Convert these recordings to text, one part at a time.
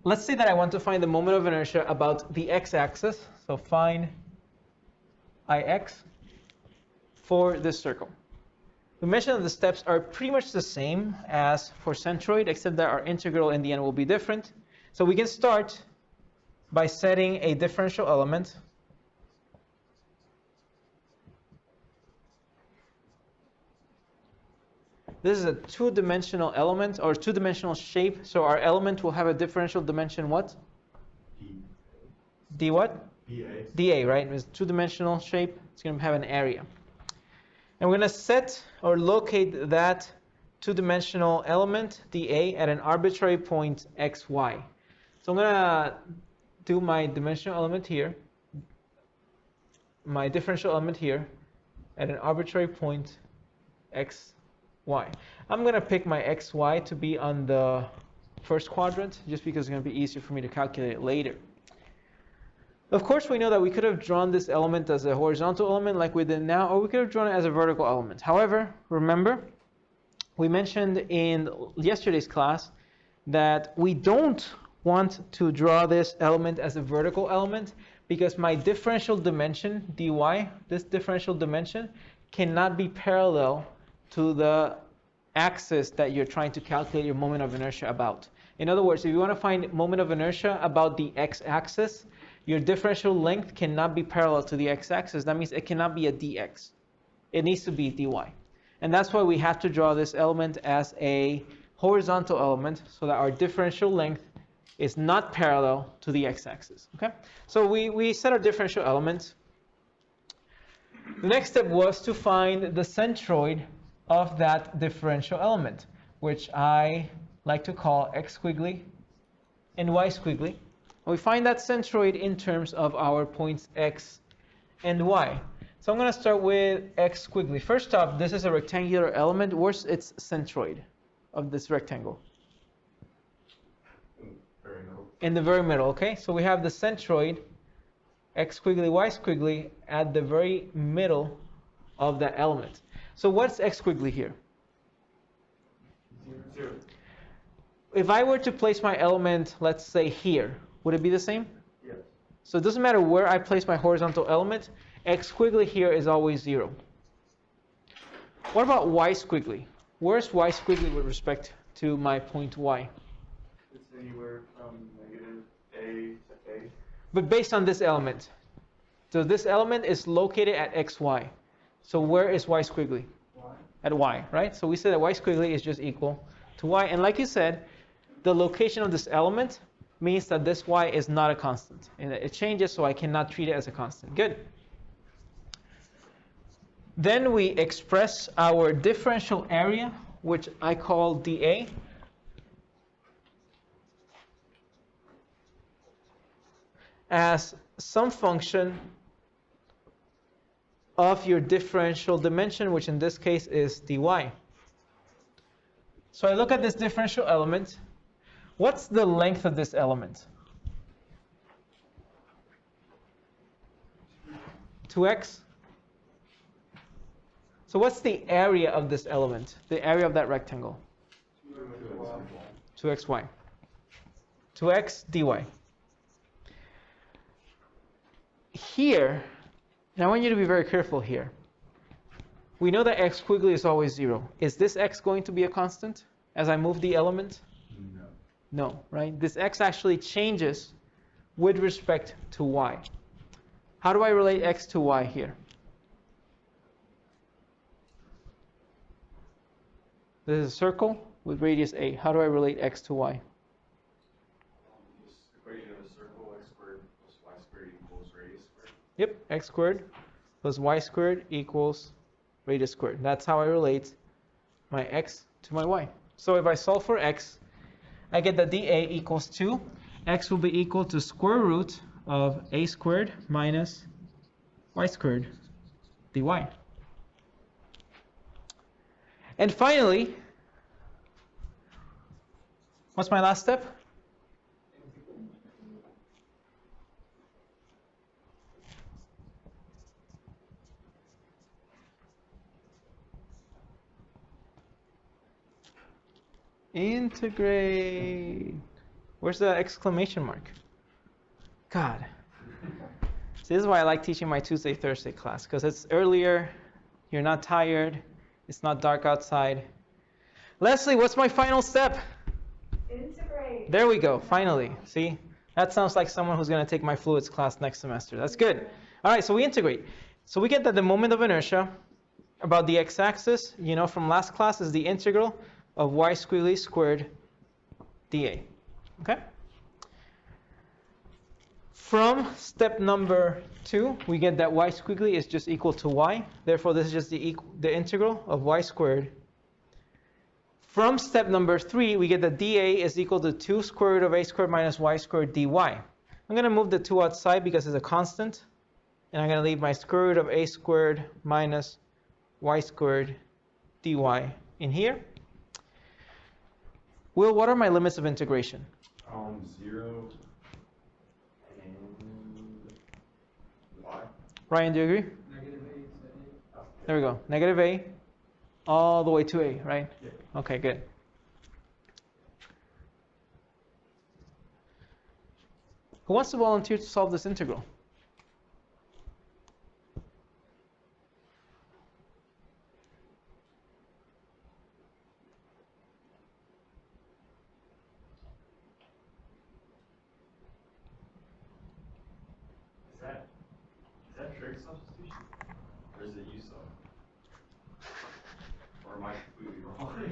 let's say that I want to find the moment of inertia about the x-axis. So find Ix for this circle. We mentioned that the steps are pretty much the same as for centroid, except that our integral in the end will be different. So we can start by setting a differential element. This is a two-dimensional element or two-dimensional shape. So our element will have a differential dimension what? D what? dA, right? It's a two-dimensional shape. It's going to have an area. And we're going to set or locate that two-dimensional element, dA, at an arbitrary point xy. So I'm going to do my dimensional element here, my differential element here, at an arbitrary point xy. I'm going to pick my xy to be on the first quadrant, just because it's going to be easier for me to calculate it later. Of course, we know that we could have drawn this element as a horizontal element like we did now, or we could have drawn it as a vertical element. However, remember, we mentioned in yesterday's class that we don't want to draw this element as a vertical element because my differential dimension, dy, this differential dimension, cannot be parallel to the axis that you're trying to calculate your moment of inertia about. In other words, if you want to find moment of inertia about the x-axis, your differential length cannot be parallel to the x-axis. That means it cannot be a dx. It needs to be dy. And that's why we have to draw this element as a horizontal element so that our differential length is not parallel to the x-axis. Okay? So we set our differential element. The next step was to find the centroid of that differential element, which I like to call x squiggly and y squiggly. We find that centroid in terms of our points x and y. So I'm going to start with x squiggly. First off, this is a rectangular element. Where's its centroid of this rectangle? In the very middle, okay? So we have the centroid, x squiggly, y squiggly, at the very middle of that element. So what's x squiggly here? 0. If I were to place my element, let's say here, would it be the same? Yes. So it doesn't matter where I place my horizontal element, x squiggly here is always 0. What about y squiggly? Where's y squiggly with respect to my point y? It's anywhere from -a to a. But based on this element. So this element is located at xy. So where is y squiggly? Y. At y, right? So we say that y squiggly is just equal to y. And like you said, the location of this element means that this y is not a constant. And it changes, so I cannot treat it as a constant. Good. Then we express our differential area, which I call dA. As some function of your differential dimension, which in this case is dy. So I look at this differential element. What's the length of this element? 2x. So what's the area of this element? The area of that rectangle? 2xy. 2x dy. Here, and I want you to be very careful here. We know that x squiggly is always 0. Is this x going to be a constant as I move the element? No. No, right? This x actually changes with respect to y. How do I relate x to y here? This is a circle with radius a. How do I relate x to y? This equation of a circle, x squared plus y squared equals radius squared. Yep, x squared plus y squared equals radius squared. That's how I relate my x to my y. So if I solve for x, I get that dA equals 2. X will be equal to square root of a squared minus y squared dy. And finally, what's my last step? Integrate. Where's the exclamation mark? God. See, this is why I like teaching my Tuesday, Thursday class, because it's earlier, you're not tired, it's not dark outside. Leslie, what's my final step? Integrate. There we go, finally. See, that sounds like someone who's going to take my fluids class next semester. That's good. All right, so we integrate. So we get that the moment of inertia about the x-axis, you know, from last class is the integral of y squiggly squared dA. Okay? From step number 2, we get that y squiggly is just equal to y. Therefore, this is just the integral of y squared. From step number 3, we get that dA is equal to 2 square root of a squared minus y squared dy. I'm going to move the 2 outside because it's a constant. And I'm going to leave my square root of a squared minus y squared dy in here. Will, what are my limits of integration? 0 and y. Ryan, do you agree? Negative a to a. There we go. Negative a all the way to a, right? Yeah. Okay, good. Who wants to volunteer to solve this integral? Is that trig substitution? Or is it u sub? Or am I completely wrong?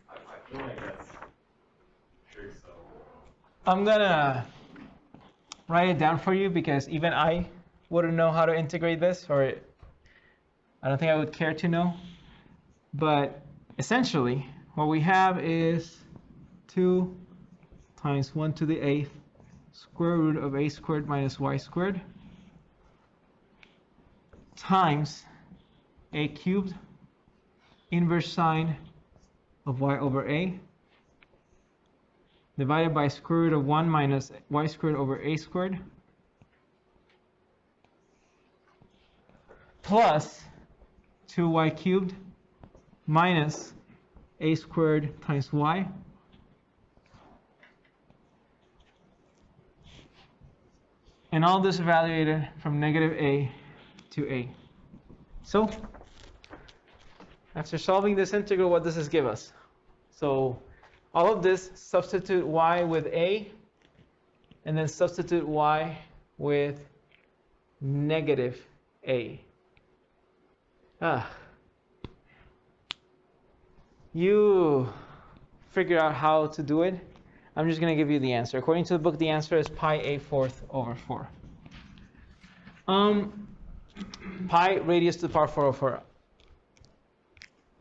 I feel like that's trig sub. I'm gonna write it down for you because even I wouldn't know how to integrate this, or I don't think I would care to know. But essentially, what we have is 2 times 1 to the 8th square root of a squared minus y squared times a cubed inverse sine of y over a divided by square root of 1 minus y squared over a squared plus 2y cubed minus a squared times y and all this evaluated from negative a to a. So after solving this integral, what does this give us? So all of this, substitute y with a, and then substitute y with negative a. You figure out how to do it. I'm just going to give you the answer. According to the book, the answer is pi a fourth over 4. Pi radius to the power 4 over 4.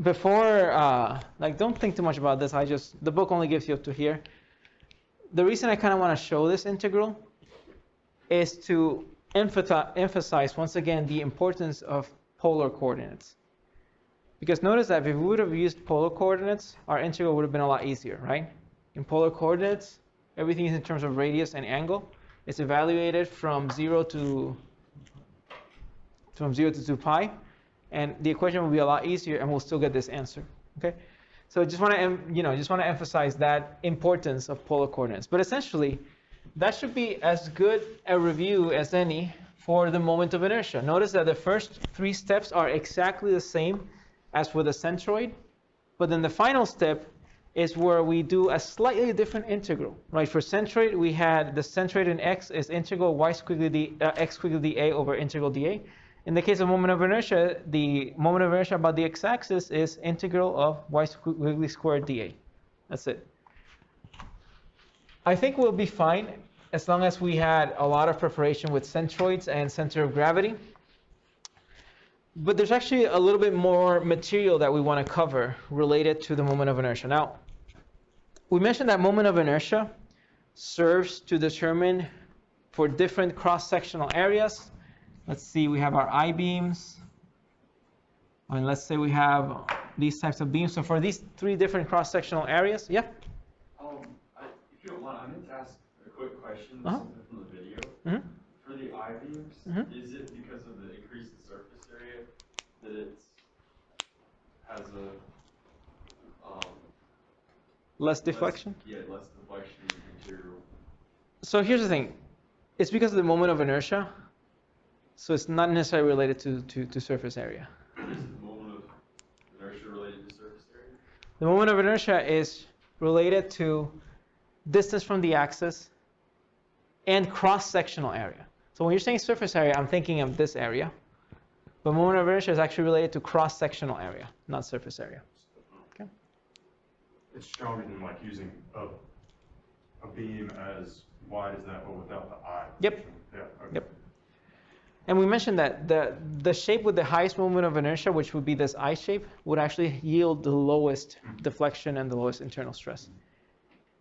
Before, don't think too much about this. The book only gives you up to here. The reason I kind of want to show this integral is to emphasize once again the importance of polar coordinates. Because notice that if we would have used polar coordinates, our integral would have been a lot easier, right? In polar coordinates, everything is in terms of radius and angle. It's evaluated from 0 to 2 pi, and the equation will be a lot easier, and we'll still get this answer. Okay, so I just want to emphasize that importance of polar coordinates. But essentially, that should be as good a review as any for the moment of inertia. Notice that the first 3 steps are exactly the same as for the centroid, but then the final step is where we do a slightly different integral, right? For centroid, we had the centroid in x is integral y squiggly x squiggly dA over integral dA. In the case of moment of inertia, the moment of inertia about the x-axis is integral of y squiggly squared dA. That's it. I think we'll be fine as long as we had a lot of preparation with centroids and center of gravity. But there's actually a little bit more material that we want to cover related to the moment of inertia. Now, we mentioned that moment of inertia serves to determine for different cross-sectional areas. Let's see, we have our I-beams. And let's say we have these types of beams. So for these 3 different cross-sectional areas, yeah? If you don't mind, I'm going to ask a quick question Uh-huh. from the video. Mm-hmm. For the I-beams, Mm-hmm. is it because of the increase in surface area that it has a Less deflection? less deflection material? So here's the thing. It's because of the moment of inertia. So it's not necessarily related to surface area. Is the moment of inertia related to surface area? The moment of inertia is related to distance from the axis and cross-sectional area. So when you're saying surface area, I'm thinking of this area. But moment of inertia is actually related to cross-sectional area, not surface area. Okay. It's shown in like using a beam as wide as that, but without the eye. Yep. Yeah. Okay. Yep. And we mentioned that the shape with the highest moment of inertia, which would be this I shape, would actually yield the lowest deflection and the lowest internal stress.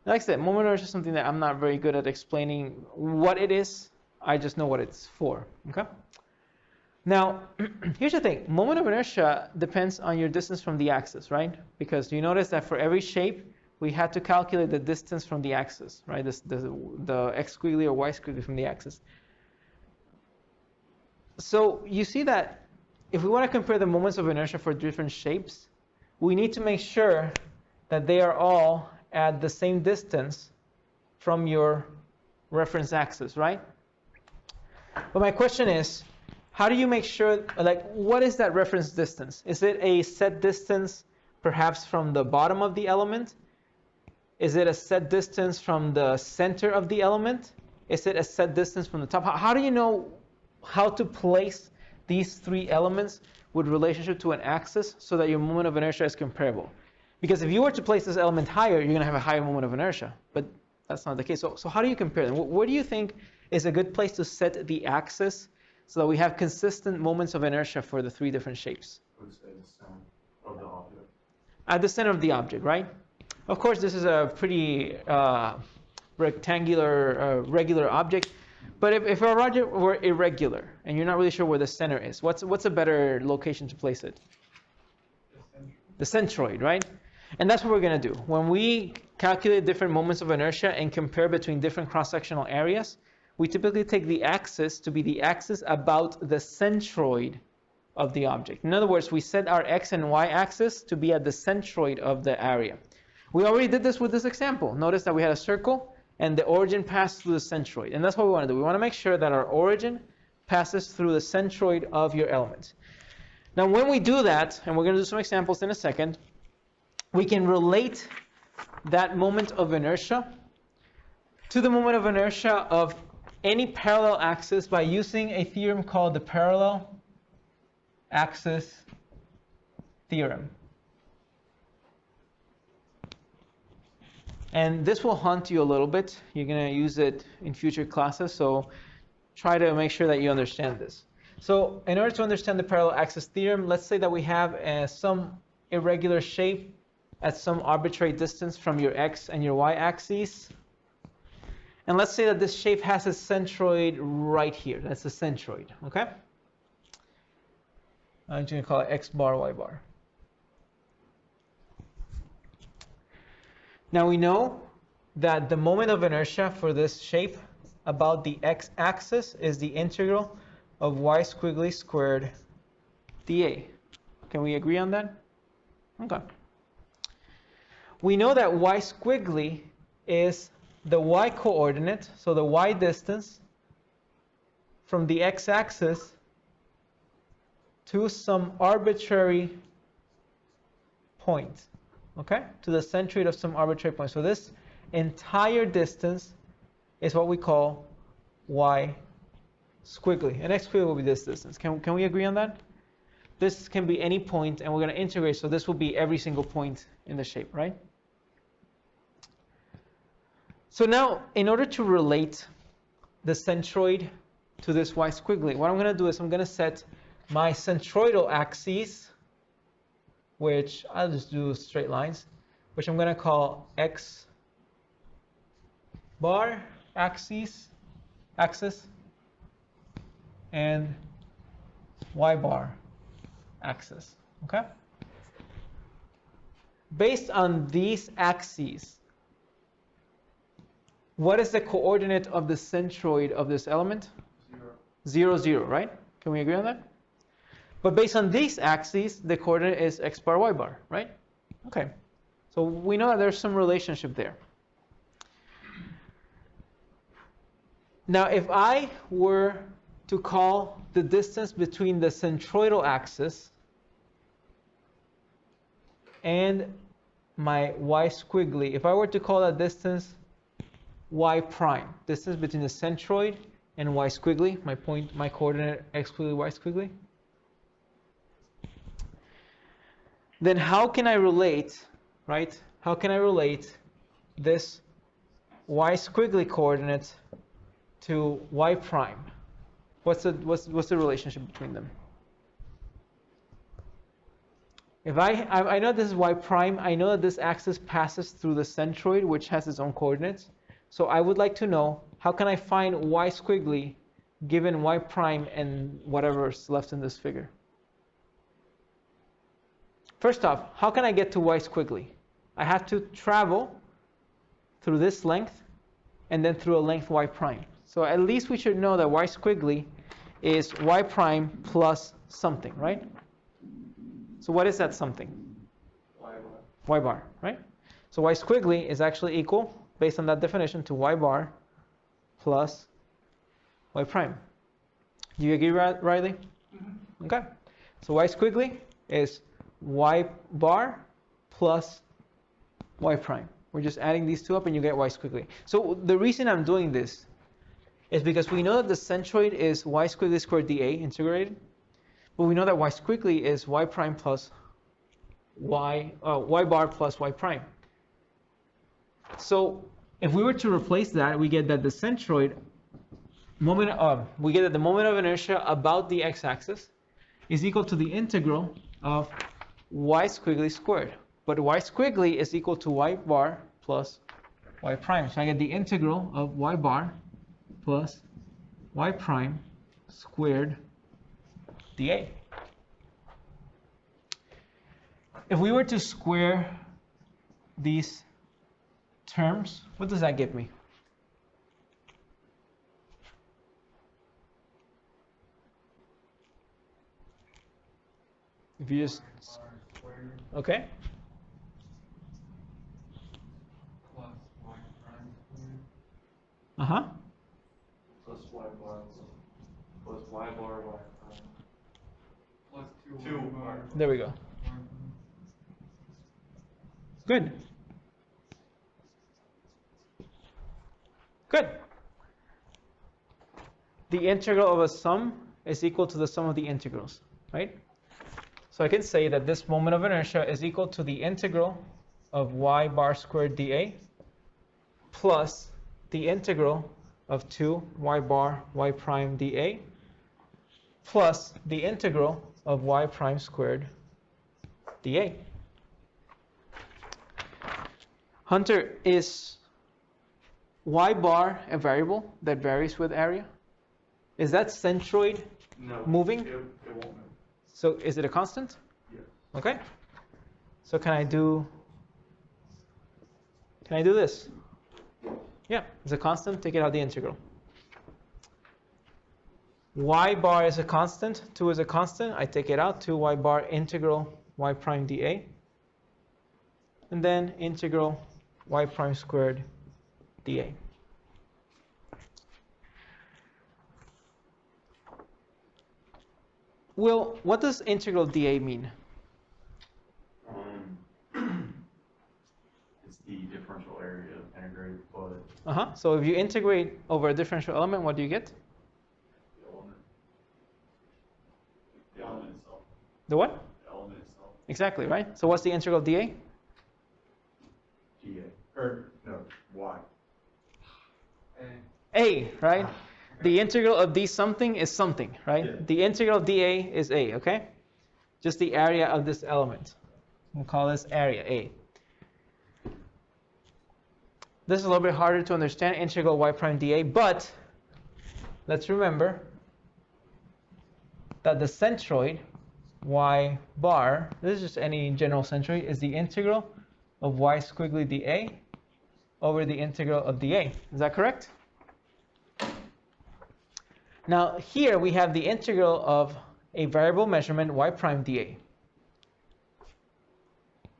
Like I said, moment of inertia is something that I'm not very good at explaining what it is. I just know what it's for. Okay. Now, here's the thing. Moment of inertia depends on your distance from the axis, right? Because you notice that for every shape, we had to calculate the distance from the axis, right? The x squiggly or y squiggly from the axis. So you see that if we want to compare the moments of inertia for different shapes, we need to make sure that they are all at the same distance from your reference axis, right? But my question is, how do you make sure, like, what is that reference distance? Is it a set distance perhaps from the bottom of the element? Is it a set distance from the center of the element? Is it a set distance from the top? How do you know how to place these three elements with relationship to an axis so that your moment of inertia is comparable? Because if you were to place this element higher, you're going to have a higher moment of inertia. But that's not the case. So how do you compare them? Where do you think is a good place to set the axis so that we have consistent moments of inertia for the three different shapes? I would say the center of the object. At the center of the object, right? Of course, this is a pretty rectangular, regular object. But if our object were irregular and you're not really sure where the center is, what's a better location to place it? The centroid, right? And that's what we're going to do. When we calculate different moments of inertia and compare between different cross-sectional areas, we typically take the axis to be the axis about the centroid of the object. In other words, we set our x and y axis to be at the centroid of the area. We already did this with this example. Notice that we had a circle and the origin passed through the centroid. And that's what we want to do. We want to make sure that our origin passes through the centroid of your element. Now, when we do that, and we're going to do some examples in a second, we can relate that moment of inertia to the moment of inertia of any parallel axis by using a theorem called the parallel axis theorem. And this will haunt you a little bit. You're going to use it in future classes, so try to make sure that you understand this. So in order to understand the parallel axis theorem, let's say that we have some irregular shape at some arbitrary distance from your x and your y axes. And let's say that this shape has a centroid right here. That's a centroid, okay? I'm going to call it x bar, y bar. Now we know that the moment of inertia for this shape about the x-axis is the integral of y squiggly squared dA. Can we agree on that? Okay. We know that y squiggly is the y coordinate, so the y distance from the x-axis to some arbitrary point, okay? To the centroid of some arbitrary point. So this entire distance is what we call y squiggly. And x squiggly will be this distance. Can we agree on that? This can be any point, and we're going to integrate, so this will be every single point in the shape, right? So now, in order to relate the centroid to this y squiggly, what I'm going to do is I'm going to set my centroidal axes, which I'll just do straight lines, which I'm going to call x bar axis, and y bar axis, okay? Based on these axes, what is the coordinate of the centroid of this element? 0, 0, right? Can we agree on that? But based on these axes, the coordinate is x bar, y bar, right? Okay. So we know that there's some relationship there. Now, if I were to call the distance between the centroidal axis and my y squiggly, if I were to call that distance y prime, distance between the centroid and y squiggly, my point, my coordinate x squiggly, y squiggly, then how can I relate, right? How can I relate this y squiggly coordinate to y prime? What's the relationship between them? If I know this is y prime, I know that this axis passes through the centroid, which has its own coordinates. So I would like to know, how can I find y squiggly given y prime and whatever's left in this figure? First off, how can I get to y squiggly? I have to travel through this length and then through a length y prime. So at least we should know that y squiggly is y prime plus something, right? So what is that something? Y bar, right? So y squiggly is actually equal, based on that definition, to y bar plus y prime. Do you agree, Riley? Mm-hmm. Okay. So y squiggly is y bar plus y prime. We're just adding these two up and you get y squiggly. So the reason I'm doing this is because we know that the centroid is y squiggly squared dA integrated, but we know that y squiggly is y prime plus y bar plus y prime. So if we were to replace that, we get that the centroid moment the moment of inertia about the x-axis is equal to the integral of y squiggly squared. But y squiggly is equal to y bar plus y prime. So I get the integral of y bar plus y prime squared dA. If we were to square these terms, what does that give me? If you just, okay. Plus y prime squared. Uh-huh. Plus y bar plus y bar y prime. Plus 2 2 y bar. There we go. Good. Good. The integral of a sum is equal to the sum of the integrals, right? So I can say that this moment of inertia is equal to the integral of y bar squared dA plus the integral of 2 y bar y prime dA plus the integral of y prime squared dA. Hunter, is y bar a variable that varies with area? Is that centroid No. moving? It won't move. So is it a constant? Yes. Okay. So can I do this? Yeah, it's a constant. Take it out of the integral. Y bar is a constant. 2 is a constant. I take it out. 2 y bar integral y prime dA. And then integral y prime squared dA. Will, what does integral dA mean? It's the differential area of integrate, but Uh-huh. So if you integrate over a differential element, what do you get? The element. The element itself. The what? The element itself. Exactly, right? So what's the integral dA? GA. Or, no, Y. A, right? The integral of d something is something, right? Yeah. The integral dA is A, okay? Just the area of this element. We'll call this area A. This is a little bit harder to understand, integral y prime dA, but let's remember that the centroid, y bar, this is just any general centroid, is the integral of y squiggly dA over the integral of dA. Is that correct? Now here we have the integral of a variable measurement y prime dA.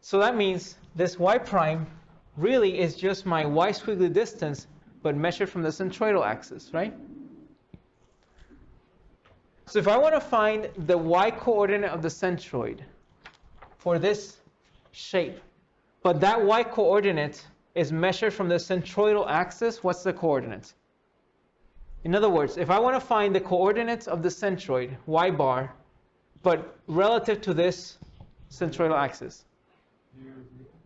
So that means this y prime really is just my y squiggly distance but measured from the centroidal axis, right? So if I want to find the y-coordinate of the centroid for this shape, but that y-coordinate is measured from the centroidal axis, what's the coordinate? In other words, if I want to find the coordinates of the centroid, y bar, but relative to this centroidal axis,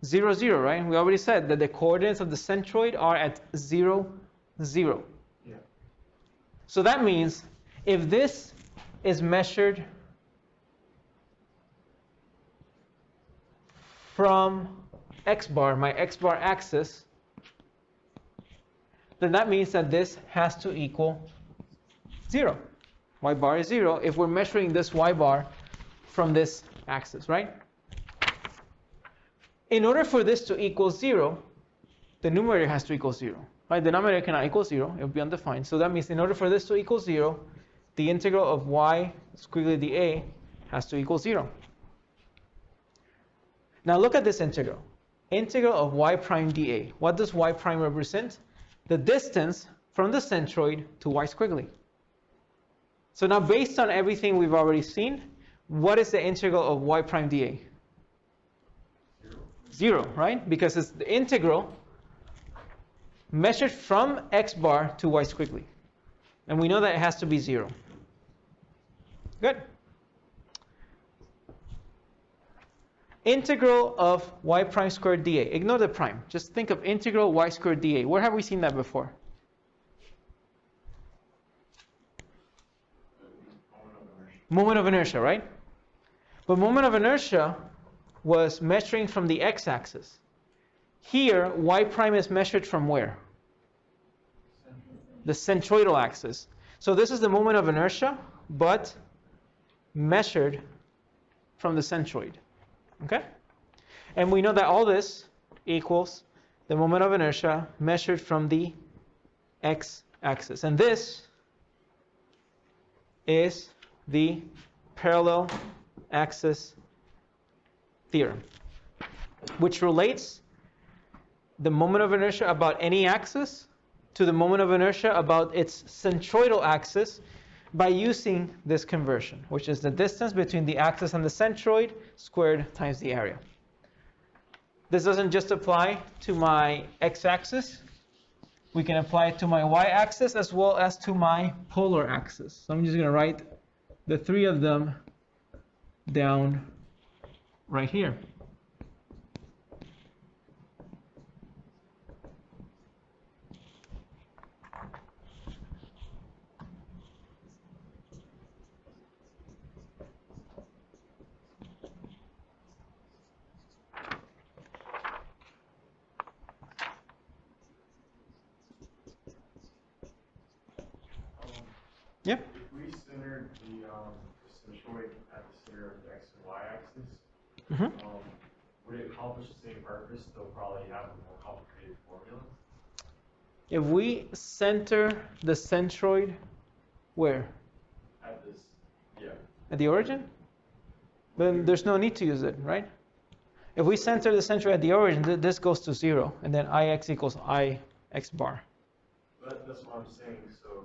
0, 0, right? We already said that the coordinates of the centroid are at 0, 0. Yeah. So that means if this is measured from x bar, my x bar axis, then that means that this has to equal 0. Y bar is 0 if we're measuring this y bar from this axis, right? In order for this to equal 0, the numerator has to equal 0. Right? The denominator cannot equal 0. It will be undefined. So that means in order for this to equal 0, the integral of y squiggly dA has to equal 0. Now look at this integral. Integral of y prime dA. What does y prime represent? The distance from the centroid to y squiggly. So now based on everything we've already seen, what is the integral of y prime dA? 0, right? Because it's the integral measured from x bar to y squiggly. And we know that it has to be 0. Good. Integral of y prime squared dA. Ignore the prime. Just think of integral y squared dA. Where have we seen that before? Moment of inertia, right? But moment of inertia was measuring from the x-axis. Here, y prime is measured from where? The centroidal axis. So this is the moment of inertia, but measured from the centroid. Okay? And we know that all this equals the moment of inertia measured from the x-axis. And this is the parallel axis theorem, which relates the moment of inertia about any axis to the moment of inertia about its centroidal axis by using this conversion, which is the distance between the axis and the centroid squared times the area. This doesn't just apply to my x-axis. We can apply it to my y-axis as well as to my polar axis. So I'm just going to write the three of them down right here. Yep. If we centered the centroid at the center of the x and y axis, would it accomplish the same purpose? They'll probably have a more complicated formula. If we center the centroid where? At this, yeah. At the origin? Then there's no need to use it, right? If we center the centroid at the origin, this goes to 0, and then ix equals ix bar. That's what I'm saying. So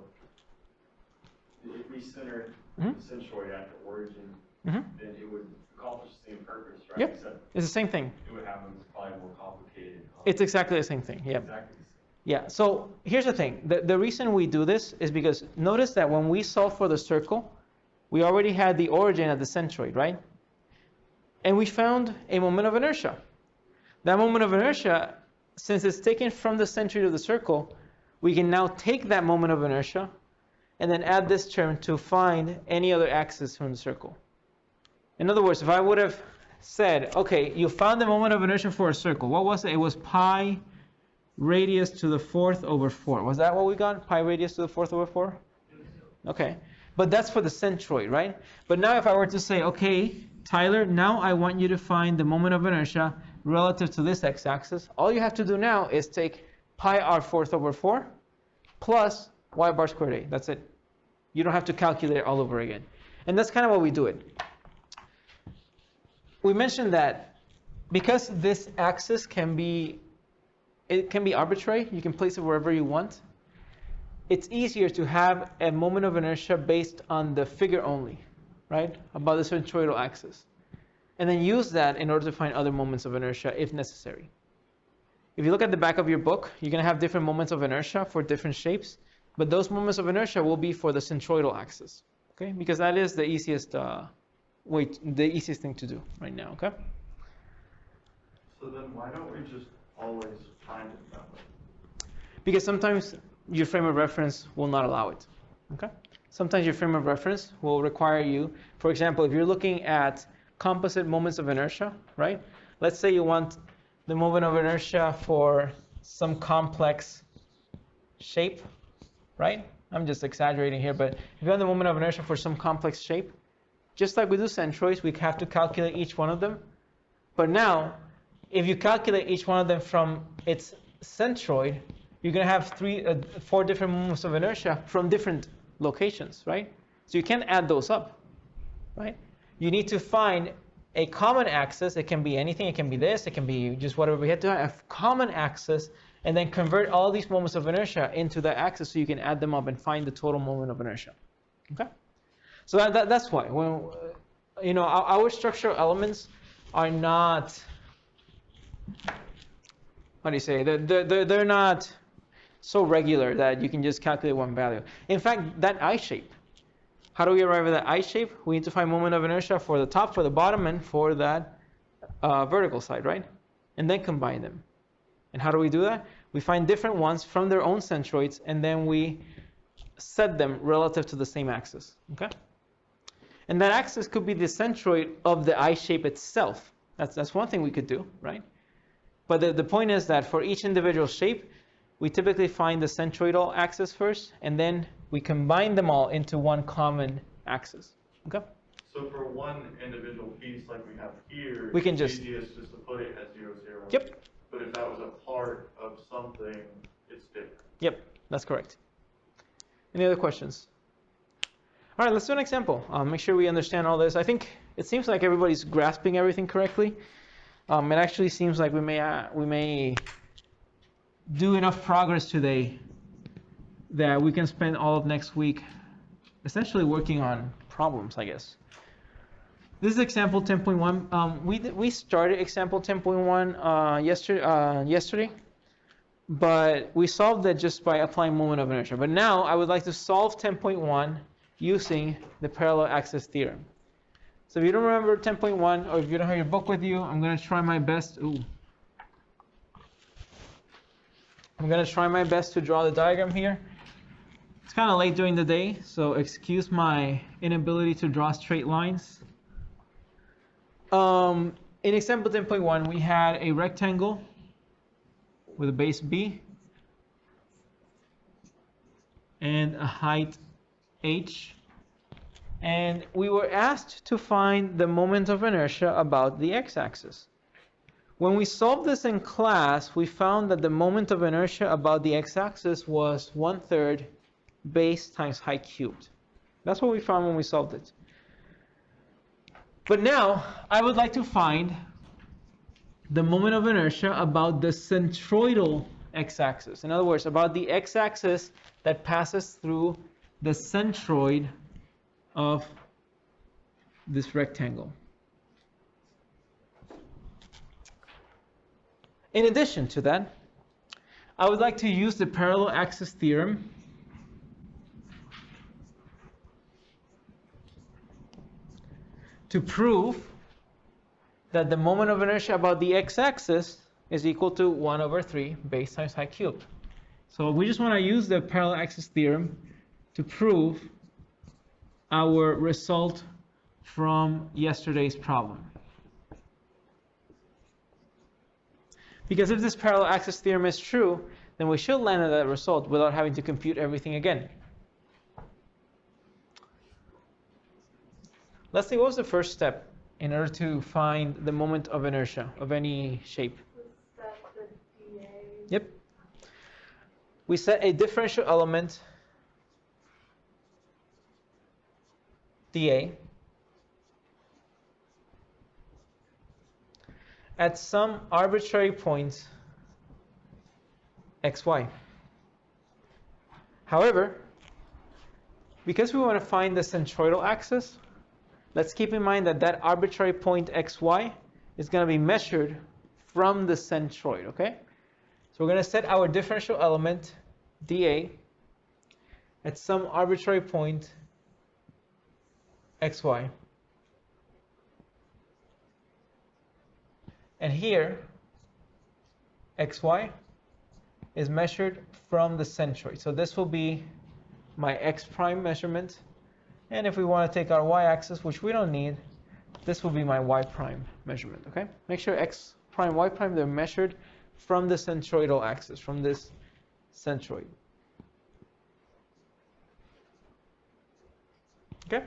if we centered the centroid at the origin, then it would accomplish the same purpose, right? Yep. Except it's the same thing. it would have a probably more complicated. It's exactly the same thing. Yeah. Exactly the same. Yeah. So here's the thing. The reason we do this is because notice that when we solve for the circle, we already had the origin at the centroid, right? And we found a moment of inertia. That moment of inertia, since it's taken from the centroid of the circle, we can now take that moment of inertia and then add this term to find any other axis from the circle. In other words, if I would have said, okay, you found the moment of inertia for a circle. What was it? It was pi radius to the 4th over 4. Was that what we got? Pi radius to the 4th over 4? Okay. But that's for the centroid, right? But now if I were to say, okay, Tyler, now I want you to find the moment of inertia relative to this x-axis. All you have to do now is take pi r 4th over 4 plus y bar squared a. That's it. You don't have to calculate it all over again. And that's kind of what we do it. We mentioned that because this axis can be it can be arbitrary. You can place it wherever you want. It's easier to have a moment of inertia based on the figure only, right? About the centroidal axis. And then use that in order to find other moments of inertia if necessary. If you look at the back of your book, you're going to have different moments of inertia for different shapes, but those moments of inertia will be for the centroidal axis, okay? Because that is the easiest the easiest thing to do right now, okay? So then why don't we just always find it that way? Because sometimes your frame of reference will not allow it, okay? Sometimes your frame of reference will require you, for example, if you're looking at composite moments of inertia, right? Let's say you want the moment of inertia for some complex shape, right? I'm just exaggerating here, but if you have the moment of inertia for some complex shape, just like we do centroids, we have to calculate each one of them. But now, if you calculate each one of them from its centroid, you're going to have 4 different moments of inertia from different locations, right? So you can't add those up, right? You need to find a common axis. It can be anything. It can be this. It can be just whatever. We have to have a common axis and then convert all these moments of inertia into that axis so you can add them up and find the total moment of inertia. Okay? So that's why. When, you know, our structural elements are not, how do you say, they're not so regular that you can just calculate one value. In fact, that I shape, how do we arrive at that I shape? We need to find moment of inertia for the top, for the bottom, and for that vertical side, right? And then combine them. And how do we do that? We find different ones from their own centroids, and then we set them relative to the same axis, okay? And that axis could be the centroid of the I shape itself. That's one thing we could do, right? But the point is that for each individual shape, we typically find the centroidal axis first, and then we combine them all into one common axis. Okay? So for one individual piece like we have here, We can it's just- easiest just to put it as 0, 0. Yep. But if that was a part of something, it's different. Yep, that's correct. Any other questions? All right, let's do an example. Make sure we understand all this. I think it seems like everybody's grasping everything correctly. It actually seems like we may do enough progress today that we can spend all of next week essentially working on problems, I guess. This is example 10.1. We started example 10.1 yesterday, but we solved it just by applying moment of inertia. But now I would like to solve 10.1 using the parallel axis theorem. So if you don't remember 10.1, or if you don't have your book with you, I'm going to try my best. I'm going to try my best to draw the diagram here. It's kind of late during the day, so excuse my inability to draw straight lines. In example 10.1, we had a rectangle with a base B and a height h. And we were asked to find the moment of inertia about the x-axis. When we solved this in class, we found that the moment of inertia about the x-axis was 1/3 base times height cubed. That's what we found when we solved it. But now, I would like to find the moment of inertia about the centroidal x-axis. In other words, about the x-axis that passes through the centroid of this rectangle. In addition to that, I would like to use the parallel axis theorem to prove that the moment of inertia about the x-axis is equal to 1/3 base times height cubed. So we just want to use the parallel axis theorem to prove our result from yesterday's problem. Because if this parallel axis theorem is true, then we should land at that result without having to compute everything again. Let's see, what was the first step in order to find the moment of inertia of any shape? Set the dA. Yep. We set a differential element dA at some arbitrary point xy. However, because we want to find the centroidal axis, let's keep in mind that that arbitrary point xy is going to be measured from the centroid, okay? So we're going to set our differential element dA at some arbitrary point xy. And here, xy is measured from the centroid. So this will be my x prime measurement. And if we want to take our y-axis, which we don't need, this will be my y prime measurement, okay? Make sure x prime, y prime, they're measured from the centroidal axis, from this centroid. Okay?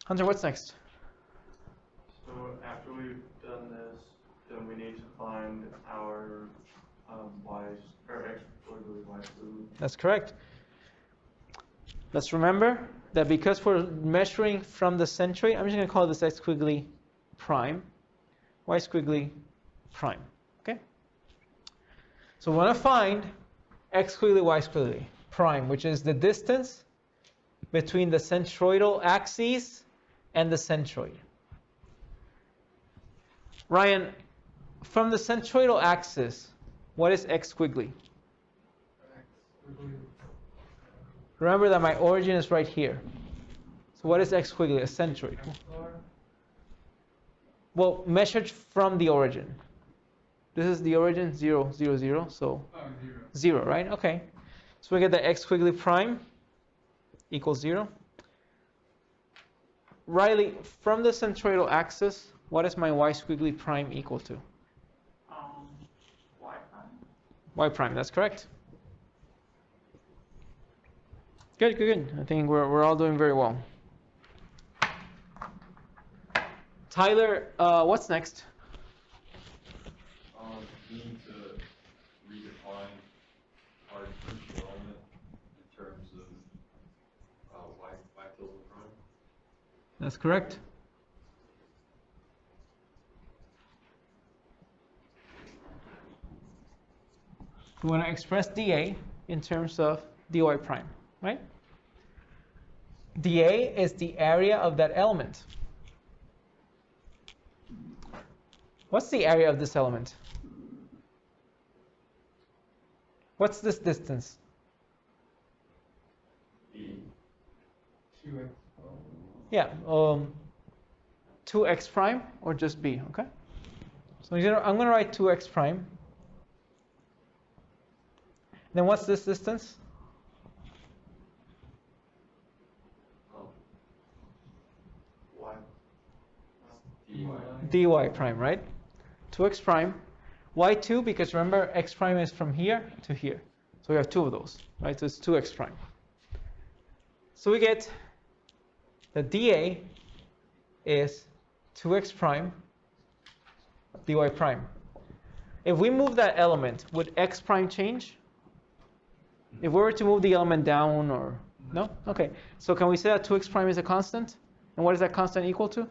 Hunter, what's next? So after we've done this, then we need to find our x squiggly y squiggly. That's correct. Let's remember that because we're measuring from the centroid, I'm just going to call this x squiggly prime, y squiggly prime. Okay? So we want to find x squiggly, y squiggly prime, which is the distance between the centroidal axes and the centroid. Ryan, from the centroidal axis, what is x squiggly? Remember that my origin is right here. So what is x squiggly? A centroid. Well, measured from the origin. This is the origin, 0, 0, 0. So 0, right? Okay. So we get that x squiggly prime equals 0. Riley, from the centroidal axis, what is my y squiggly prime equal to? Y prime. Y prime, that's correct. Good, good, good. I think we're all doing very well. Tyler, what's next? We need to redefine our differential element in terms of y tilde prime. That's correct. We want to express dA in terms of dy prime, right? dA is the area of that element. What's the area of this element? What's this distance? B. 2x. Yeah, 2x prime or just b, okay? So I'm going to write 2x prime. Then what's this distance? Y. dy prime, right? 2x prime. y2, because remember, x prime is from here to here. So we have two of those, right? So it's 2x prime. So we get the dA is 2x prime dy prime. If we move that element, would x prime change? If we were to move the element down or... No? Okay. So can we say that 2x prime is a constant? And what is that constant equal to?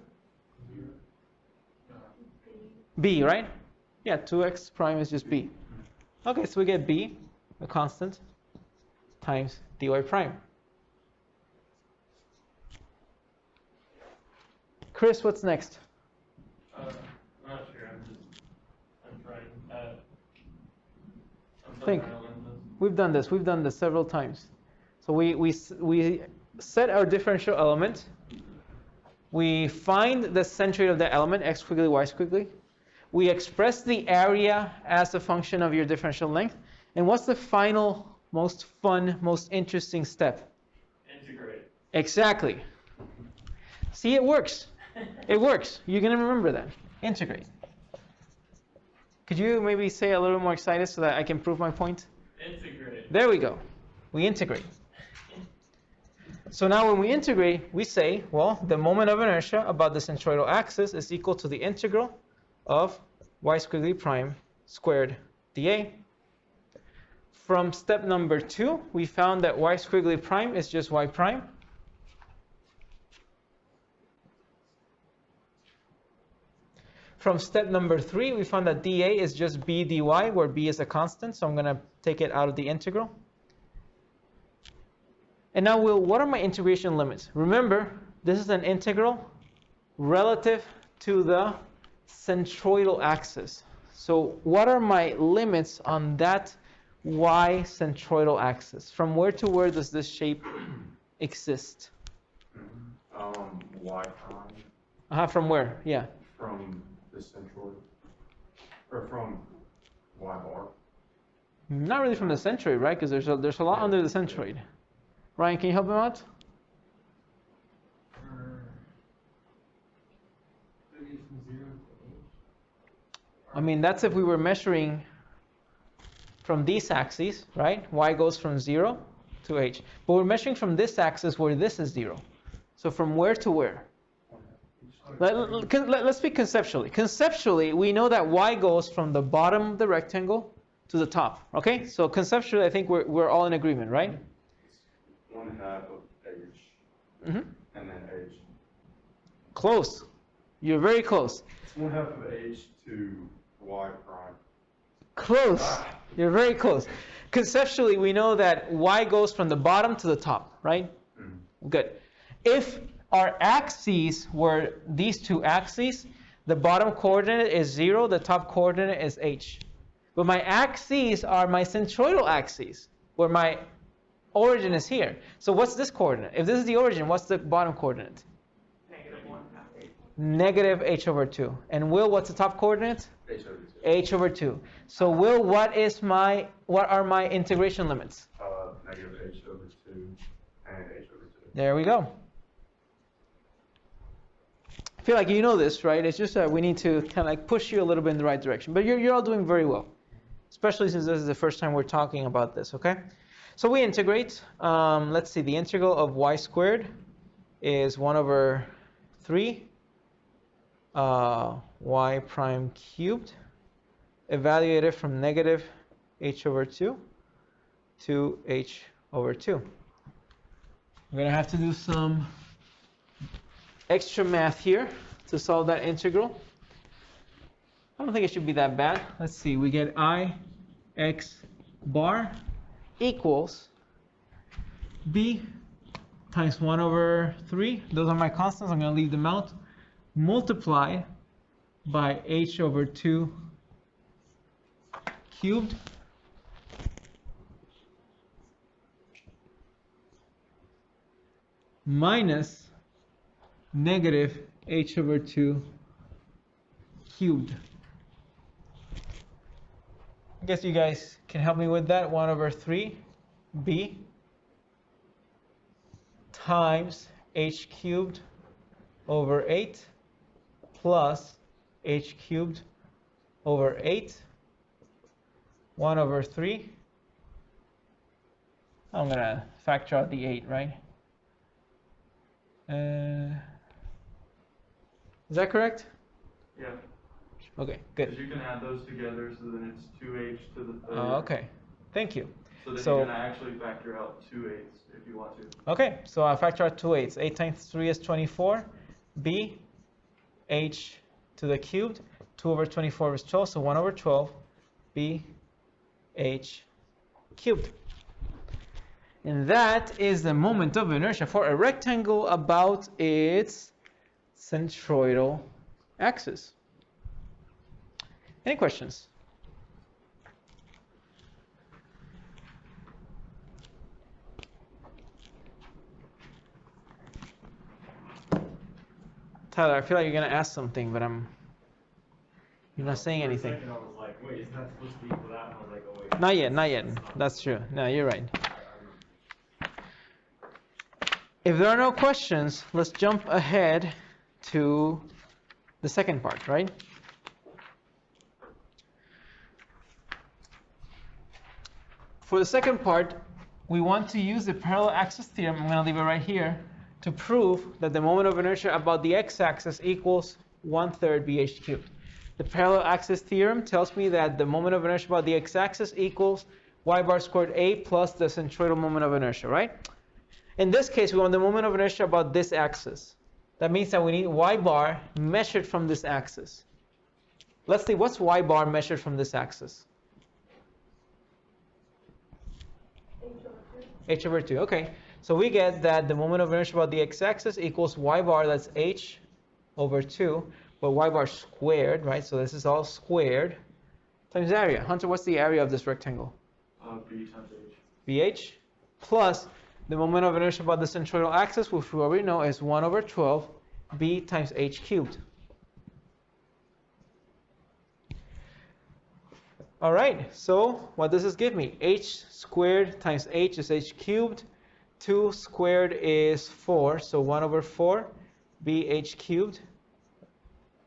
B, right? Yeah, 2x prime is just b. Okay, so we get b, a constant, times dy prime. Chris, what's next? I'm not sure. I'm trying. Think. We've done this several times. So we set our differential element. We find the centroid of the element, x squiggly, y squiggly. We express the area as a function of your differential length. And what's the final, most fun, most interesting step? Integrate. Exactly. See, it works. It works. You're going to remember that. Integrate. Could you maybe say a little more excited so that I can prove my point? Integrate. There we go. We integrate. So now when we integrate, we say, well, the moment of inertia about the centroidal axis is equal to the integral of y squiggly prime squared dA. From step number 2, we found that y squiggly prime is just y prime. from step number 3, we found that dA is just b dy, where b is a constant. So I'm going to take it out of the integral. And now, what are my integration limits? Remember, this is an integral relative to the centroidal axis. So what are my limits on that y centroidal axis? From where to where does this shape exist? Y prime. From where? Yeah. From the centroid, or from y bar. Not really from the centroid, right? Because there's a lot under the centroid. Ryan, can you help him out? Maybe from 0 to 8. I mean, that's if we were measuring from these axes, right? Y goes from 0 to h. But we're measuring from this axis where this is 0. So from where to where? Let's speak conceptually. Conceptually, we know that y goes from the bottom of the rectangle to the top. Okay? So conceptually, I think we're all in agreement, right? 1/2 of h, Mm-hmm. and then h. Close. You're very close. It's 1/2 of h to y prime. Close. You're very close. Conceptually, we know that y goes from the bottom to the top, right? Good. If our axes were these two axes, the bottom coordinate is 0, the top coordinate is h. But my axes are my centroidal axes, where my origin is here. So what's this coordinate? If this is the origin, what's the bottom coordinate? Negative h over 2. And Will, what's the top coordinate? H over 2. H over 2. So Will, what are my integration limits? Negative h over 2 and h over 2. There we go. I feel like you know this, right? It's just that we need to kind of like push you a little bit in the right direction. But you're all doing very well, especially since this is the first time we're talking about this, okay? So we integrate. Let's see, the integral of y squared is 1 over 3 y prime cubed, evaluated from negative h over 2 to h over 2. We're going to have to do some extra math here to solve that integral. I don't think it should be that bad. Let's see, we get I x bar equals b times 1 over 3. Those are my constants. I'm going to leave them out. Multiplied by h over 2 cubed minus negative h over 2 cubed. I guess you guys can help me with that. 1 over 3 b times h cubed over 8 plus h cubed over 8, 1 over 3. I'm going to factor out the 8, right? Is that correct? Yeah, Okay, good. because you can add those together, so then it's 2h to the third. Okay, thank you. So then So- you're going to actually factor out 2/8 if you want to. Okay, so I factor out 2 8s. 8 times 3 is 24. B, h to the cubed. 2 over 24 is 12, so 1 over 12. B, h cubed. And that is the moment of inertia for a rectangle about its centroidal axis. Any questions? Tyler, I feel like you're going to ask something, but you're not saying anything. For a second, I was like, wait, isn't that supposed to be for that? And I was like, oh, wait. Not yet, not yet. That's true. No, you're right. If there are no questions, let's jump ahead to the second part, right? For the second part, we want to use the parallel axis theorem. I'm going to leave it right here to prove that the moment of inertia about the x-axis equals 1/3 bh cubed. The parallel axis theorem tells me that the moment of inertia about the x-axis equals y bar squared a plus the centroidal moment of inertia, right? In this case, we want the moment of inertia about this axis. That means that we need y bar measured from this axis. Let's see, what's y bar measured from this axis? H over 2. Okay, so we get that the moment of inertia about the x-axis equals y bar, that's h over 2, but y bar squared, right? So this is all squared, times area. Hunter, what's the area of this rectangle? B times H. BH plus the moment of inertia about the centroidal axis, which we already know is 1 over 12 b times h cubed. All right, so what does this give me? H squared times h is h cubed. 2 squared is 4, so 1 over 4 bh cubed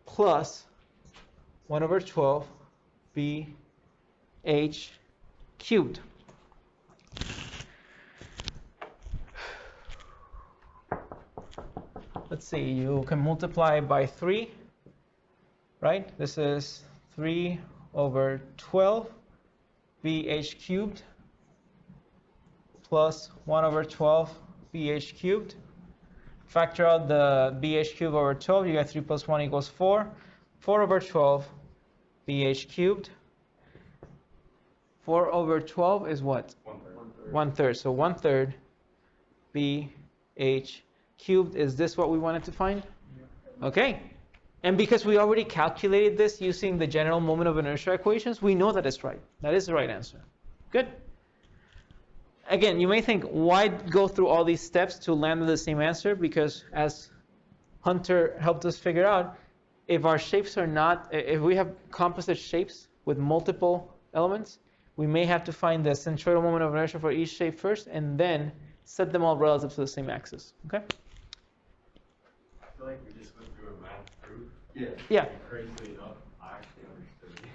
plus 1 over 12 bh cubed. Let's see, you can multiply by 3, right? This is 3 over 12 bh cubed plus 1 over 12 bh cubed. Factor out the bh cubed over 12, you get 3 plus 1 equals 4. 4 over 12 bh cubed. 4 over 12 is what? 1/3. 1/3. So 1/3 bh cubed. Is this what we wanted to find? Okay. And because we already calculated this using the general moment of inertia equations, we know that it's right. That is the right answer. Good. Again, you may think, why go through all these steps to land on the same answer? Because as Hunter helped us figure out, if our shapes are not, if we have composite shapes with multiple elements, we may have to find the centroidal moment of inertia for each shape first, and then set them all relative to the same axis. Okay? I feel like we just went through a math proof. Yeah. Yeah. Crazily enough, I actually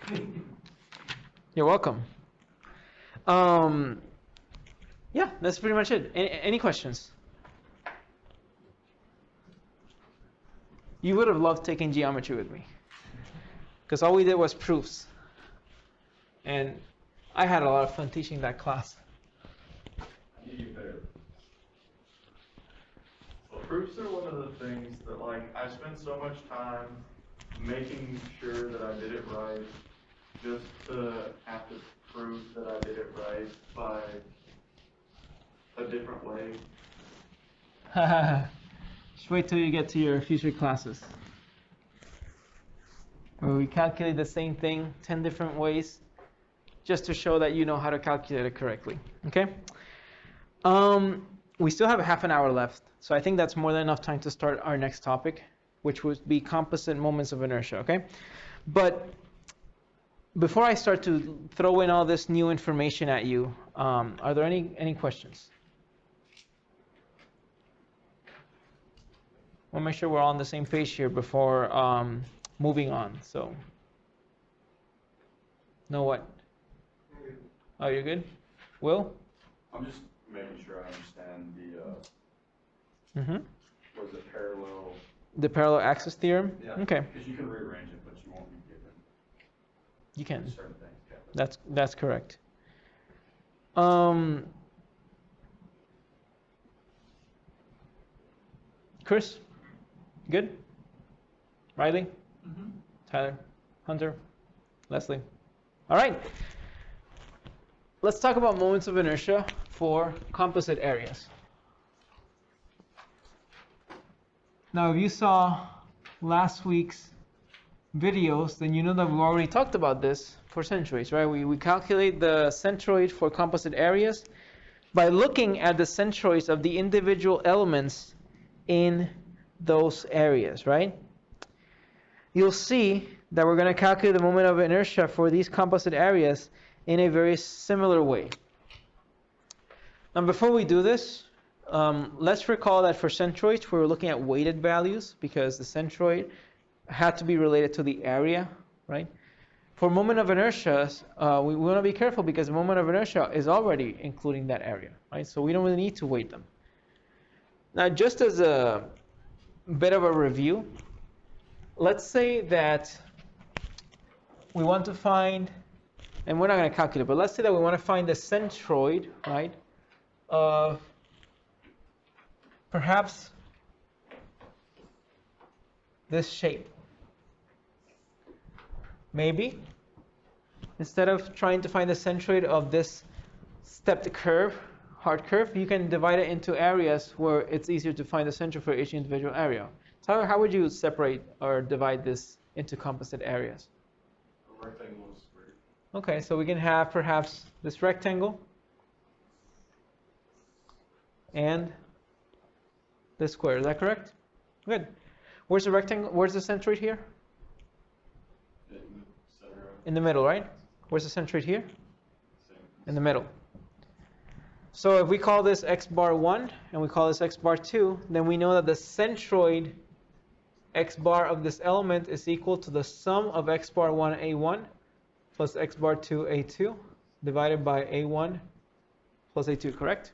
understood. You're welcome. Yeah, that's pretty much it. Any questions? You would have loved taking geometry with me, because all we did was proofs. And I had a lot of fun teaching that class. I need you better. Well, proofs are one of the things that, like, I spent so much time making sure that I did it right, just to have to prove that I did it right by a different way. Just wait till you get to your future classes, where we calculate the same thing 10 different ways, just to show that you know how to calculate it correctly. Okay? We still have a half an hour left, so I think that's more than enough time to start our next topic, which would be composite moments of inertia. Okay? But before I start to throw in all this new information at you, are there any questions? We'll make sure we're all on the same page here before moving on. So, know what? Oh, you're good? Will? I'm just making sure I understand Mm-hmm. what is it, parallel? The parallel axis theorem? Yeah. Okay, Because you can rearrange it, but you won't be given you can. certain things. Yeah. That's correct. Chris? Good? Riley? Tyler? Hunter? Leslie? All right. Let's talk about moments of inertia for composite areas. Now, if you saw last week's videos, then you know that we've already talked about this for centroids, right? We calculate the centroid for composite areas by looking at the centroids of the individual elements in those areas, right? You'll see that we're going to calculate the moment of inertia for these composite areas in a very similar way. Now, before we do this, let's recall that for centroids, we were looking at weighted values because the centroid had to be related to the area, right? For moment of inertia, we want to be careful because the moment of inertia is already including that area, right? So we don't really need to weight them. Now, just as a bit of a review, let's say that we want to find, and we're not going to calculate, but let's say that we want to find the centroid, right, of perhaps this shape. maybe instead of trying to find the centroid of this stepped curve, hard curve, you can divide it into areas where it's easier to find the center for each individual area. So how would you separate or divide this into composite areas? A rectangle and square. Okay, so we can have perhaps this rectangle and this square. Is that correct? Good. Where's the rectangle? Where's the centroid here? In the middle, right? Where's the centroid here? In the middle. So if we call this x bar 1 and we call this x bar 2, then we know that the centroid x bar of this element is equal to the sum of x bar 1 a1 plus x bar 2 a2 divided by a1 plus a2, correct?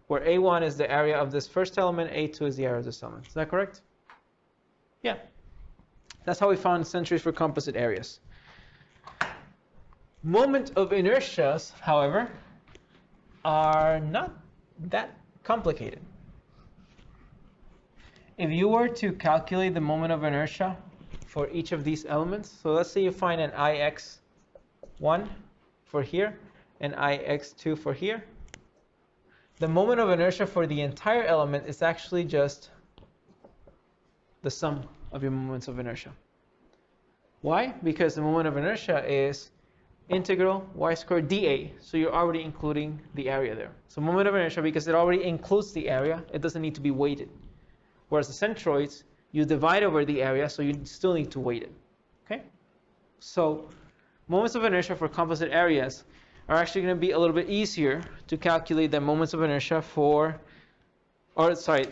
Where a1 is the area of this first element, a2 is the area of this element. Is that correct? Yeah. That's how we found centroids for composite areas. Moment of inertias, however, are not that complicated. If you were to calculate the moment of inertia for each of these elements, so let's say you find an ix1 for here and ix2 for here, the moment of inertia for the entire element is actually just the sum of your moments of inertia. Why? Because the moment of inertia is integral y squared dA, so you're already including the area there. So moment of inertia, because it already includes the area, it doesn't need to be weighted. Whereas the centroids, you divide over the area, so you still need to weight it. Okay? So moments of inertia for composite areas are actually going to be a little bit easier to calculate than moments of inertia for,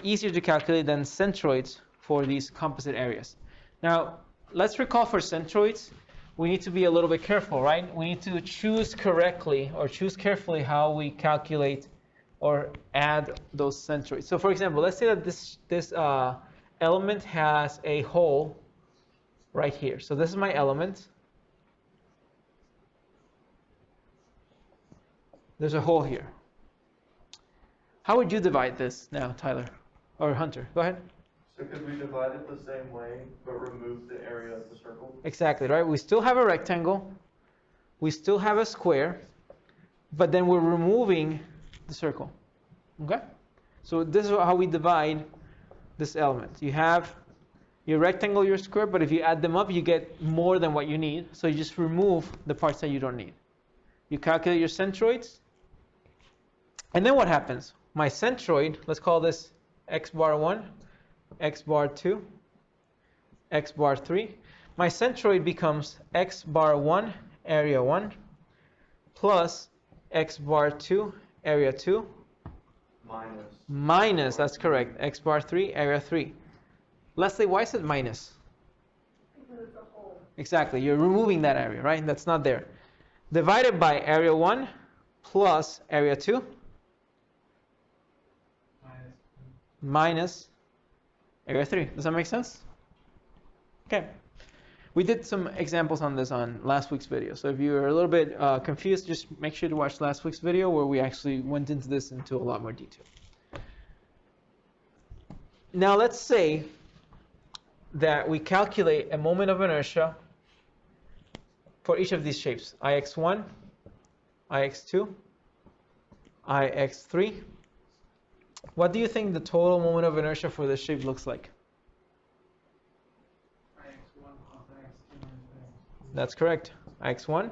easier to calculate than centroids for these composite areas. Now, let's recall for centroids, we need to be a little bit careful, right? We need to choose correctly or choose carefully how we calculate or add those centroids. So for example, let's say that this element has a hole right here. So this is my element. There's a hole here. How would you divide this now, Tyler? Or Hunter? Go ahead. So could we divide it the same way, but remove the area of the circle? Exactly, right? We still have a rectangle. We still have a square. But then we're removing the circle. Okay? So this is how we divide this element. You have your rectangle, your square, but if you add them up, you get more than what you need. So you just remove the parts that you don't need. You calculate your centroids. And then what happens? My centroid, let's call this x bar 1, x bar 2, x bar 3. My centroid becomes x bar 1, area 1, plus x bar 2, area 2, minus, that's correct, x bar 3, area 3. Leslie, why is it minus? Because it's a hole. Exactly, you're removing that area, right? That's not there. Divided by area 1 plus area 2 minus area 3. Does that make sense? Okay. We did some examples on this on last week's video. So if you're a little bit confused, just make sure to watch last week's video where we actually went into this into a lot more detail. Now let's say that we calculate a moment of inertia for each of these shapes, ix1, ix2, ix3. What do you think the total moment of inertia for this shape looks like? ix1 plus ix2. That's correct. ix1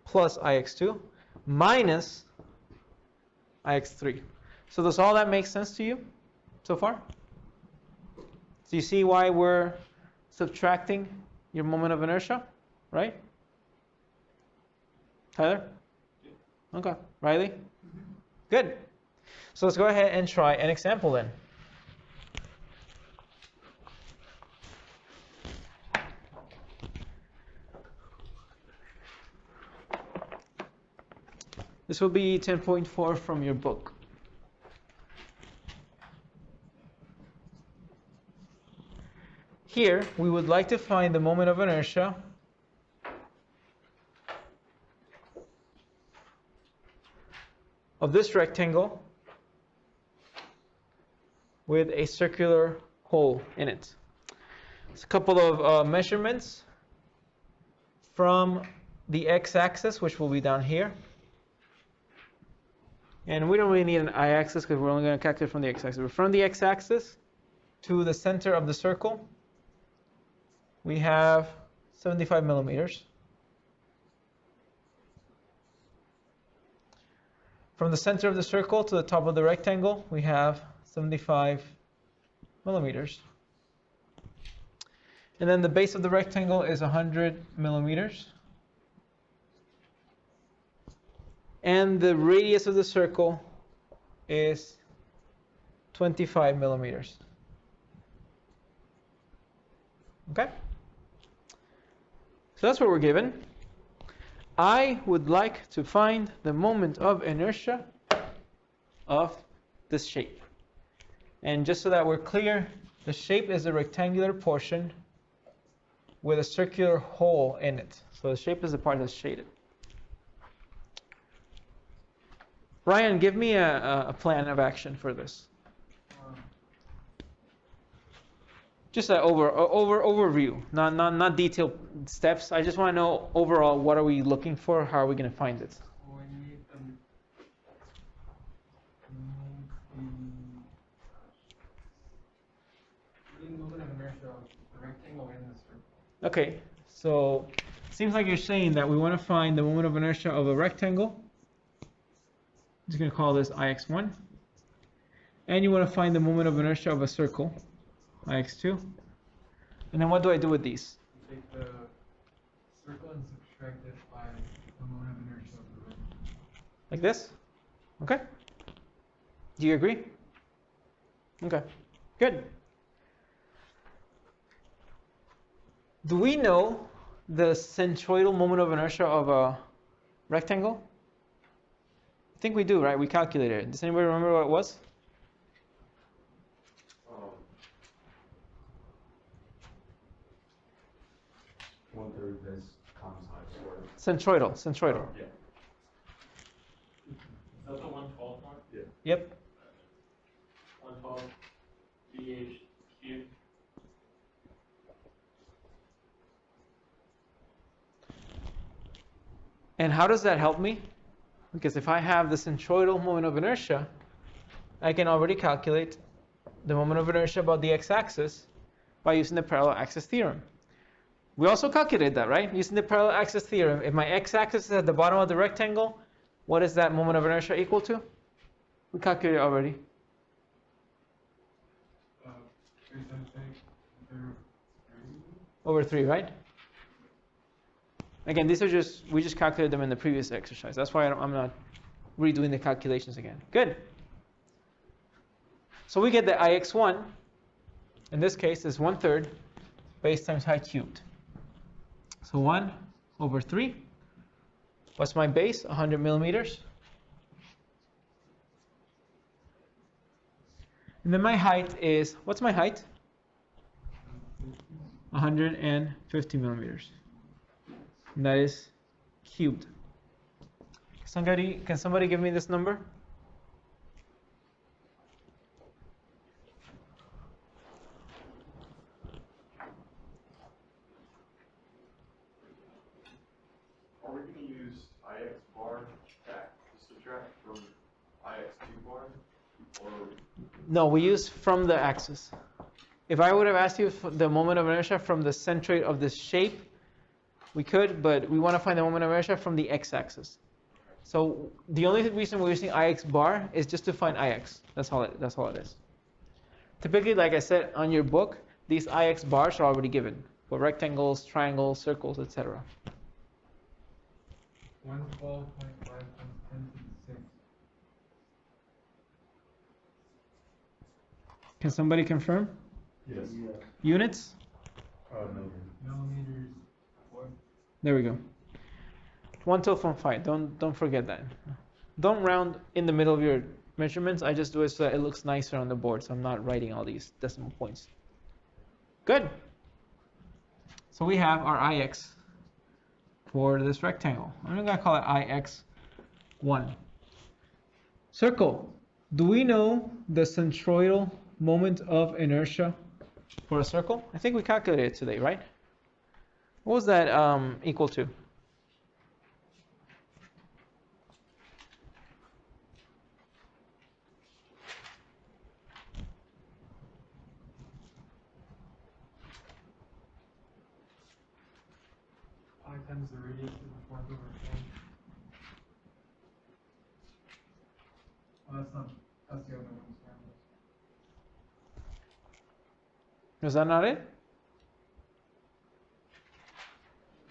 plus ix2 minus ix3. So does all that make sense to you so far? So you see why we're subtracting your moment of inertia, right? Tyler? Okay. Riley? Good. So let's go ahead and try an example then. This will be 10.4 from your book. Here, we would like to find the moment of inertia of this rectangle with a circular hole in it. It's a couple of measurements. from the x-axis, which will be down here. And we don't really need an y-axis because we're only going to calculate from the x-axis. But from the x-axis to the center of the circle, we have 75 millimeters. From the center of the circle to the top of the rectangle, we have 75 millimeters. And then the base of the rectangle is 100 millimeters. And the radius of the circle is 25 millimeters. Okay? So that's what we're given. I would like to find the moment of inertia of this shape. And just so that we're clear, the shape is a rectangular portion with a circular hole in it. So the shape is the part that's shaded. Ryan, give me a plan of action for this. Just an overview, not detailed steps. I just want to know overall, what are we looking for? How are we going to find it? We need the moment of inertia of the rectangle in the circle. Okay, so seems like you're saying that we want to find the moment of inertia of a rectangle. I'm just going to call this Ix1. And you want to find the moment of inertia of a circle, Ix2. And then what do I do with these? You take the circle and subtract it by the moment of inertia of the rectangle. Like this? Okay. Do you agree? Okay, good. Do we know the centroidal moment of inertia of a rectangle? I think we do, right? We calculated it. Does anybody remember what it was? One-third this times height squared. Centroidal. Yeah. Is that the 112 one? Yeah. Yep. 112 BH cubed. And how does that help me? Because if I have the centroidal moment of inertia, I can already calculate the moment of inertia about the x-axis by using the parallel axis theorem. We also calculated that, right? Using the parallel axis theorem, if my x-axis is at the bottom of the rectangle, what is that moment of inertia equal to? We calculated it already. 3 times 8 Over 3, right? Again, these are we just calculated them in the previous exercise. That's why I'm not redoing the calculations again. Good. So we get the Ix1, in this case, is 1/3 base times height cubed. So 1 over 3. What's my base? 100 millimeters. And then my height is, what's my height? 150 millimeters. And that is cubed. Can somebody give me this number? Are we going to use Ix bar back to subtract from Ix2 bar? Or No, we use from the axis. If I would have asked you for the moment of inertia from the centroid of this shape, we could, but we want to find the moment of inertia from the x-axis. So the only reason we're using Ix bar is just to find Ix. That's all it is. Typically, like I said on your book, these Ix bars are already given for rectangles, triangles, circles, etc. 112.5 times 10 to the 6. Can somebody confirm? Yes. Units? Millimeters. There we go. 1/12.5. Don't forget that. Don't round in the middle of your measurements. I just do it so that it looks nicer on the board, so I'm not writing all these decimal points. Good. So we have our Ix for this rectangle. I'm going to call it Ix1. Circle. Do we know the centroidal moment of inertia for a circle? I think we calculated it today, right? What was that equal to? Pi times the radius of the fork over 4. Oh, that's the other one. Is that not it?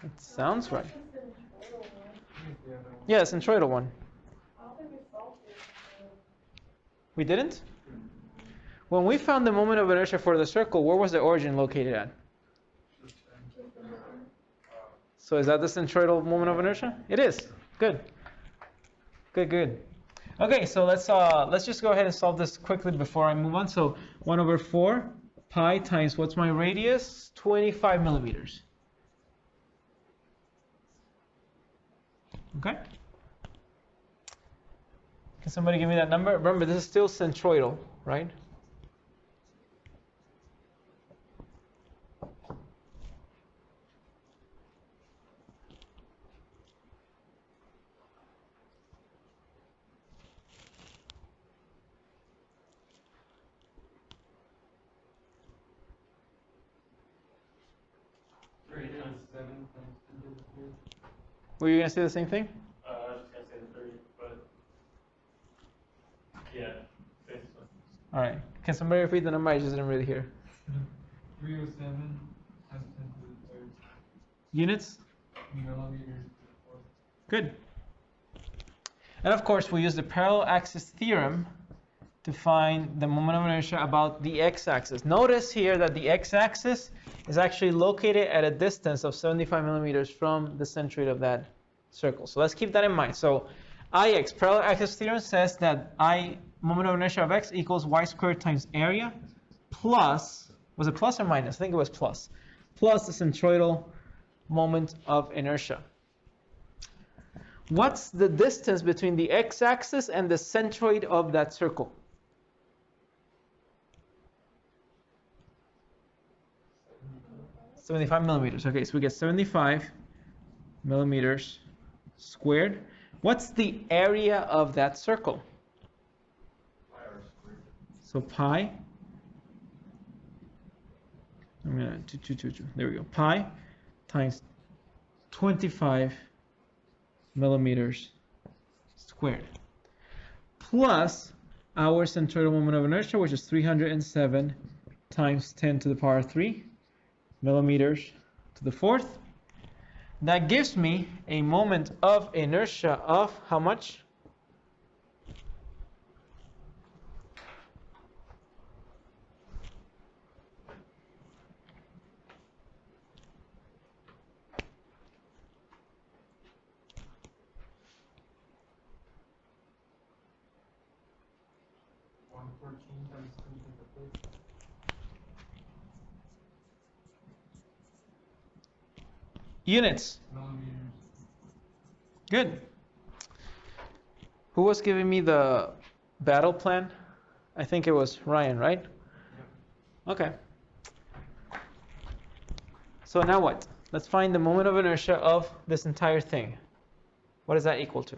It sounds right. Yeah, it's centroidal one. I don't think we solved it. We didn't? When we found the moment of inertia for the circle, where was the origin located at? So is that the centroidal moment of inertia? It is. Good. Good, good. Okay, so let's just go ahead and solve this quickly before I move on. So 1 over 4 pi times, what's my radius? 25 millimeters. Okay. Can somebody give me that number? Remember, this is still centroidal, right? Were you going to say the same thing? I was just gonna say the 30, but yeah, basically. All right. Can somebody repeat the number? I just didn't really hear. 307 times 10 to the third Units? millimeters to the fourth. Good. And of course, we use the parallel axis theorem to find the moment of inertia about the x-axis. Notice here that the x-axis is actually located at a distance of 75 millimeters from the centroid of that circle. So let's keep that in mind. So Ix, parallel axis theorem, says that moment of inertia of x equals y squared times area plus, was it plus or minus? I think it was plus. Plus the centroidal moment of inertia. What's the distance between the x-axis and the centroid of that circle? $75 millimeters. Okay, so we get 75 millimeters squared. What's the area of that circle? So pi. I'm gonna there we go. Pi times 25 millimeters squared plus our centroidal moment of inertia, which is 307 times 10 to the power 3 millimeters to the fourth. That gives me a moment of inertia of how much? Units. Good. Who was giving me the battle plan? I think it was Ryan, right? Okay. So now what? Let's find the moment of inertia of this entire thing. What is that equal to?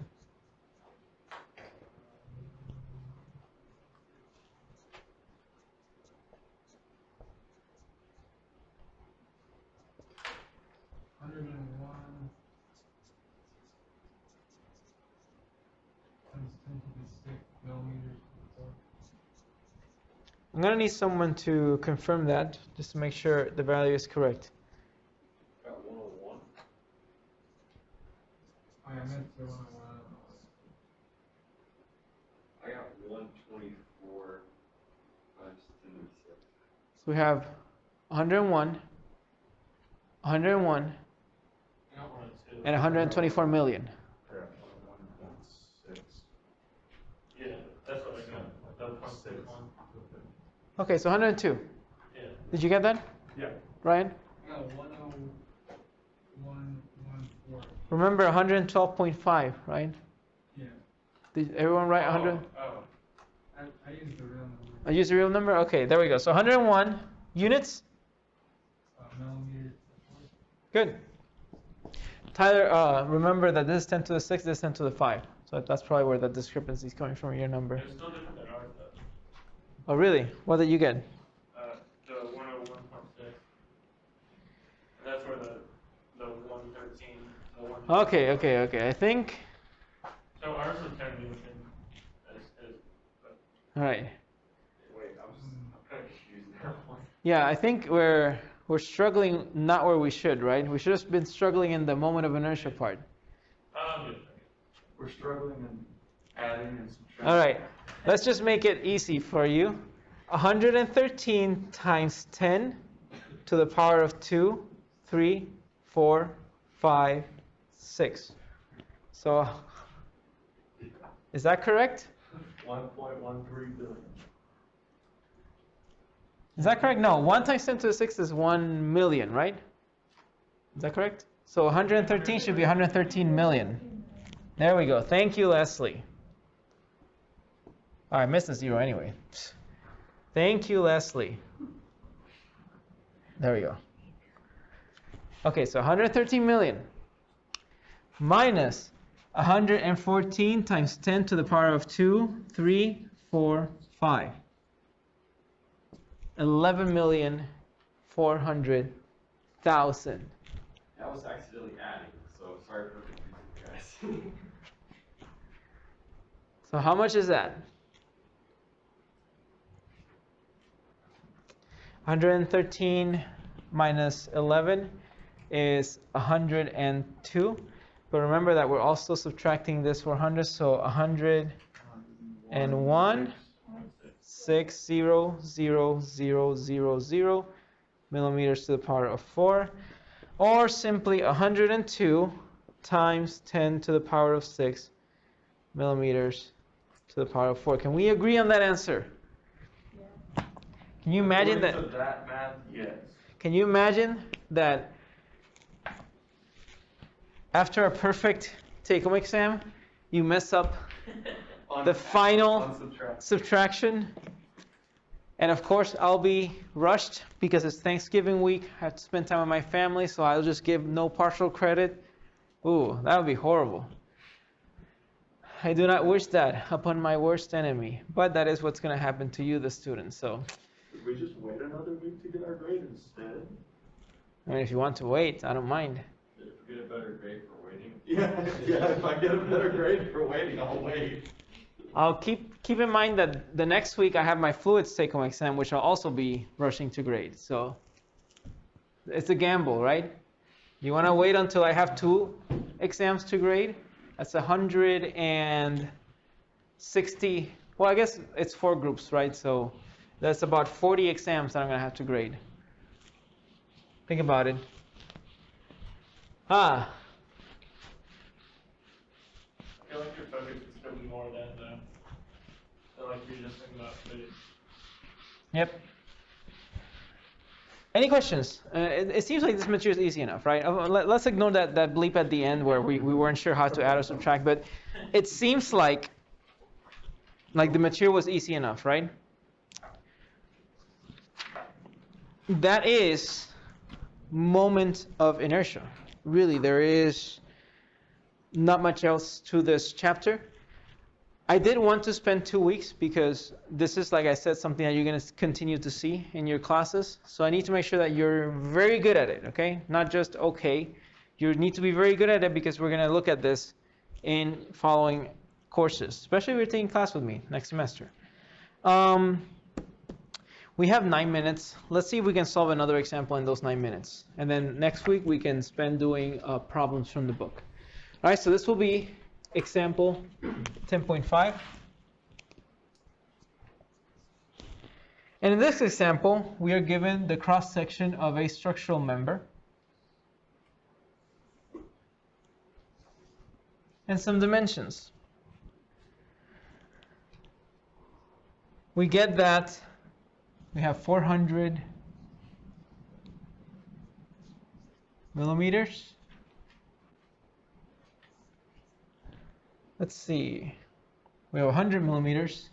I'm going to need someone to confirm that, just to make sure the value is correct. Got 101. I meant to 101. I got 124 times 10 to the 6. So we have 101, 101, and 124 million. Yeah, 1.6. Yeah, that's what I got. That was 6. Okay, so 102. Yeah. Did you get that? Yeah. Ryan? I got 10114. Remember 112.5, right? Yeah. Did everyone write 100? I used the real number. I use the real number? Okay, there we go. So 101 units. Millimeters. Good. Tyler, remember that this is 10 to the 6, this is 10 to the 5. So that's probably where the discrepancy is coming from your number. It's still different than ours though. Oh, really? What did you get? The 101.6. That's where the 113, the 1. Okay. I think. So ours is technically within as All right. Wait, I'm kind of confused now. Yeah, I think we're struggling not where we should, right? We should have been struggling in the moment of inertia part. We're struggling in adding and subtracting. All right. Let's just make it easy for you. 113 times 10 to the power of 2, 3, 4, 5, 6. So, is that correct? 1.13 billion. Is that correct? No, 1 times 10 to the 6 is 1 million, right? Is that correct? So 113 should be 113 million. There we go. Thank you, Leslie. Oh, I missed a 0 anyway. Thank you, Leslie. There we go. Okay, so 113 million minus 114 times 10 to the power of 2, 3, 4, 5. 11,400,000. That was accidentally adding, so sorry for confusing you guys. So how much is that? 113 minus 11 is 102. But remember that we're also subtracting this 400, so 101, 6,000,000 millimeters to the power of 4, or simply 102 times 10 to the power of 6 millimeters to the power of 4. Can we agree on that answer? Yeah. Can you imagine that? According to that math, yes. Can you imagine that after a perfect take-home exam, you mess up the final subtraction? And of course, I'll be rushed because it's Thanksgiving week. I have to spend time with my family, so I'll just give no partial credit. Ooh, that would be horrible. I do not wish that upon my worst enemy, but that is what's going to happen to you, the student. So, Should we just wait another week to get our grade instead? I mean, if you want to wait, I don't mind. If you get a better grade for waiting. Yeah, if I get a better grade for waiting, I'll wait. I'll keep in mind that the next week I have my fluids take-home exam, which I'll also be rushing to grade. So it's a gamble, right? You want to wait until I have 2 exams to grade? That's 160. Well, I guess it's 4 groups, right? So that's about 40 exams that I'm going to have to grade. Think about it. I feel like your focus is going to be more than like you're just thinking about footage. Yep. Any questions? It seems like this material is easy enough, right? Let's ignore that bleep at the end where we weren't sure how to add or subtract, but it seems like the material was easy enough, right? That is moment of inertia. Really, there is not much else to this chapter. I did want to spend 2 weeks because this is, like I said, something that you're going to continue to see in your classes. So I need to make sure that you're very good at it, okay? Not just okay. You need to be very good at it because we're going to look at this in following courses, especially if you're taking class with me next semester. We have 9 minutes. Let's see if we can solve another example in those 9 minutes. And then next week we can spend doing problems from the book. All right, so this will be example 10.5. And in this example, we are given the cross-section of a structural member and some dimensions. We get that we have 400 millimeters. Let's see. We have 100 millimeters.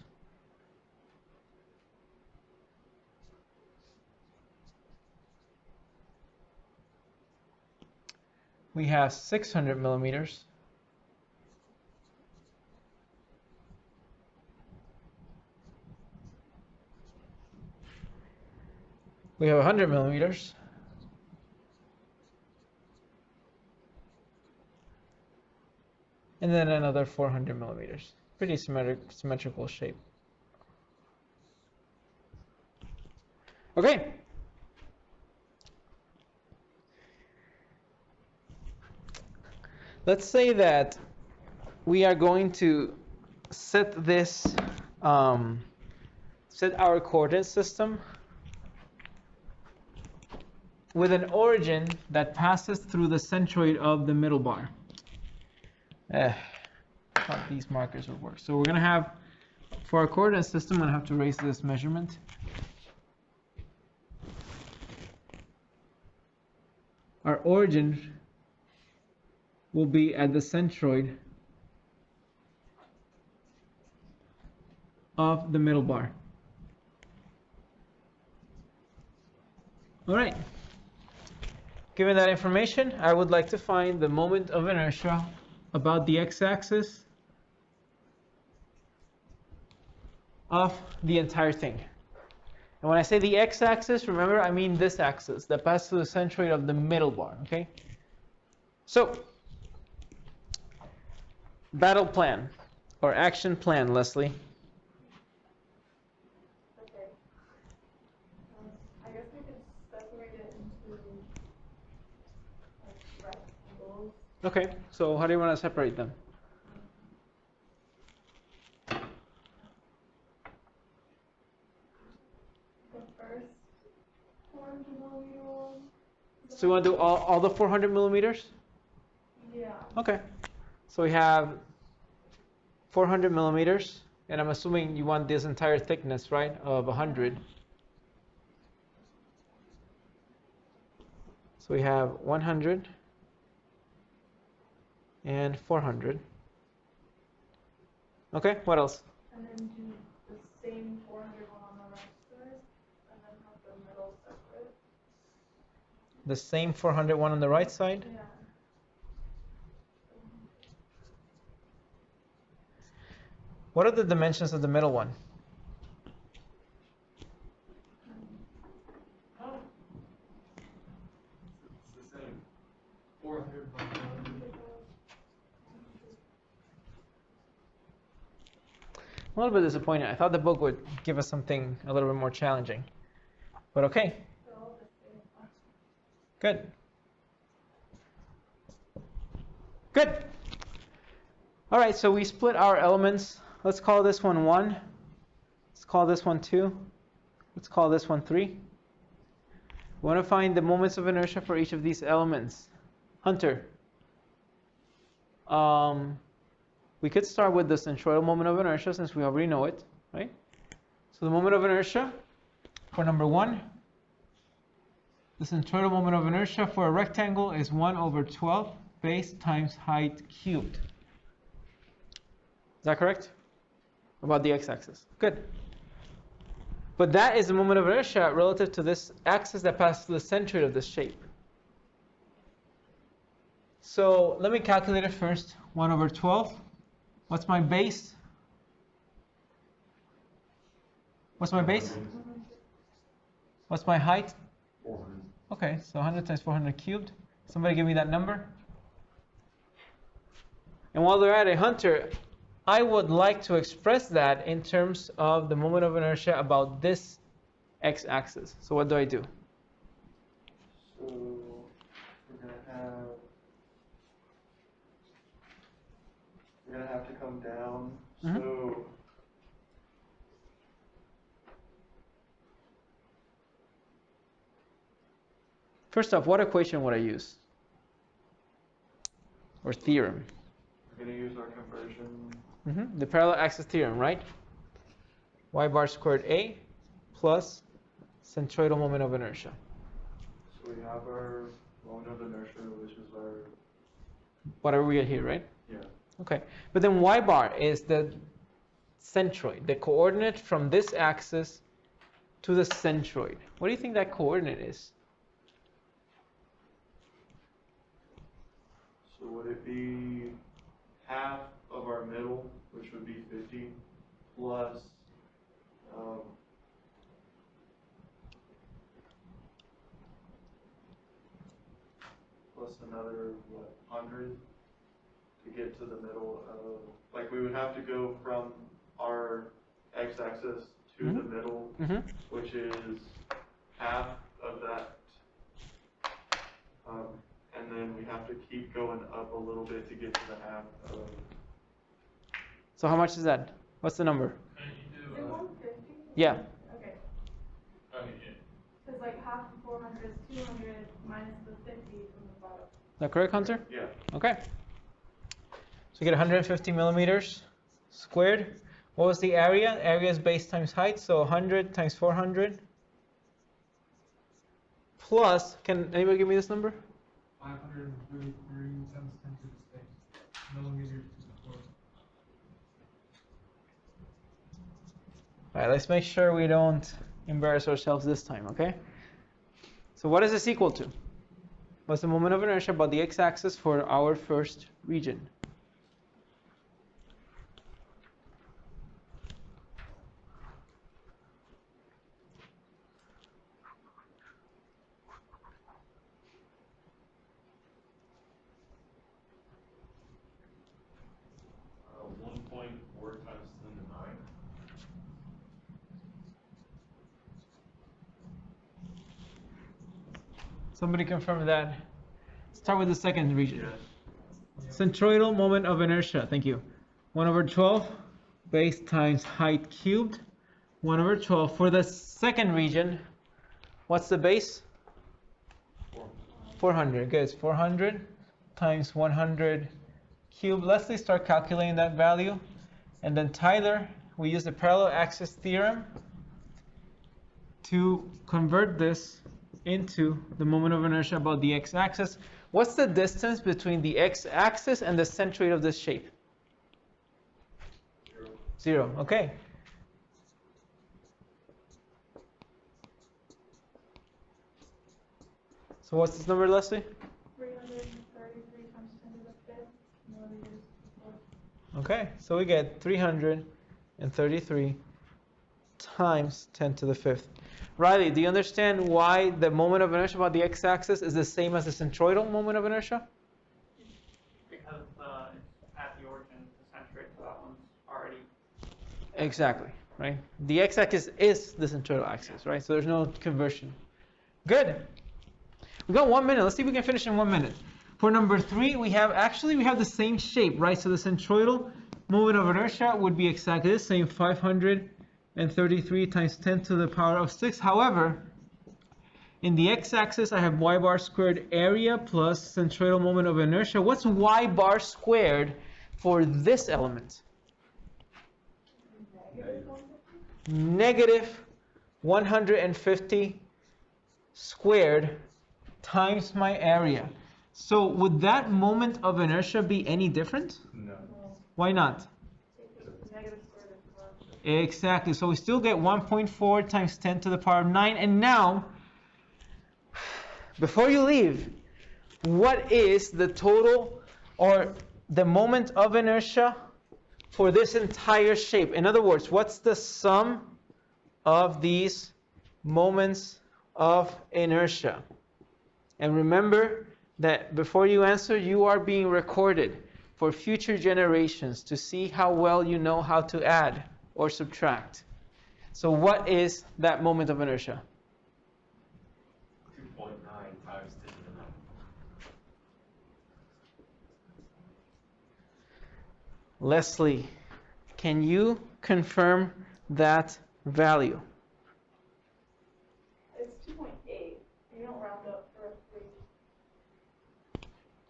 we have 600 millimeters. We have 100 millimeters. And then another 400 millimeters. Pretty symmetrical shape. Okay. Let's say that we are going to set this, set our coordinate system with an origin that passes through the centroid of the middle bar. Thought these markers would work. So we're going to have, for our coordinate system, I'm going to have to erase this measurement. Our origin will be at the centroid of the middle bar. All right. Given that information, I would like to find the moment of inertia about the x-axis of the entire thing. And when I say the x-axis, remember, I mean this axis that passes through the centroid of the middle bar, okay? So, battle plan, or action plan, Leslie. Okay. I guess we could separate it into like rectangles. Okay, so how do you want to separate them? The first 400 millimeter one. So you want to do all the 400 millimeters? Yeah. Okay. So we have 400 millimeters, and I'm assuming you want this entire thickness, right, of 100. So we have 100 and 400. Okay, what else? And then do the same 400 one on the right side, and then have the middle separate. The same 400 one on the right side? Yeah. What are the dimensions of the middle one? It's the same. 400 by 100. A little bit disappointed. I thought the book would give us something a little bit more challenging. But okay, They're all the same. good. Good. All right, so we split our elements. Let's call this one 1. Let's call this one 2. Let's call this one 3. We want to find the moments of inertia for each of these elements. Hunter. We could start with the centroidal moment of inertia since we already know it, right? So the moment of inertia for number 1, the centroidal moment of inertia for a rectangle is 1/12 base times height cubed. Is that correct? About the x-axis. Good. But that is the moment of inertia relative to this axis that passes through the centroid of this shape. So let me calculate it first. 1/12. What's my base? What's my base? What's my height? 400. Okay, so 100 times 400 cubed. Somebody give me that number. And while they're at it, Hunter, I would like to express that in terms of the moment of inertia about this x-axis. So what do I do? So we're gonna have to come down. Mhm. So First off, what equation would I use? Or theorem? we're gonna use our conversion. The parallel axis theorem, right? Y bar squared A plus centroidal moment of inertia. So we have our moment of inertia, which is our, Whatever we get here, right? yeah. Okay, but then y bar is the centroid, the coordinate from this axis to the centroid. What do you think that coordinate is? would it be half of our middle, which would be 50, plus, plus another, what, 100 to get to the middle of, like, we would have to go from our x-axis to the middle, which is half of that, and then we have to keep going up a little bit to get to the half of. So how much is that? What's the number? Is it 150? Yeah. Okay. Because like half of 400 is 200 minus the 50 from the bottom. Is that correct, Hunter? Yeah. Okay. So we get 150 millimeters squared. What was the area? Area is base times height, so 100 times 400 plus, can anybody give me this number? 533 times 10 to the 6 millimeters to the floor. All right, let's make sure we don't embarrass ourselves this time, okay? So what is this equal to? What's the moment of inertia about the x-axis for our first region? Somebody confirm that. Start with the second region. Yes. Centroidal moment of inertia. Thank you. 1/12 base times height cubed. 1/12. For the second region, what's the base? 400. Good. It's 400 times 100 cubed. Leslie, start calculating that value. And then Tyler, we use the parallel axis theorem to convert this into the moment of inertia about the x-axis. What's the distance between the x-axis and the centroid of this shape? 0. Okay. So what's this number, Leslie? 333 times 10 to the 5th millimeters to the 4th. Okay, so we get 333 times 10 to the 5th. Riley, do you understand why the moment of inertia about the x-axis is the same as the centroidal moment of inertia? Because it's at the origin, the centroid, so that one's already. Exactly, right? The x-axis is the centroidal axis, right? So there's no conversion. Good. We got 1 minute. Let's see if we can finish in 1 minute. For number 3, we have the same shape, right? So the centroidal moment of inertia would be exactly the same, 533 times 10 to the power of 6. However, in the x-axis, I have y bar squared area plus centroidal moment of inertia. What's y bar squared for this element? Negative 150 squared times my area. So would that moment of inertia be any different? No. Why not? Negative square root of 4. Exactly. So we still get 1.4 times 10 to the power of 9. And now, before you leave, what is the total or the moment of inertia for this entire shape? In other words, what's the sum of these moments of inertia? And remember that before you answer, you are being recorded for future generations to see how well you know how to add or subtract. So what is that moment of inertia? 2.9 times 10 to the 9. Leslie, can you confirm that value? It's 2.8. You don't round up for a 3.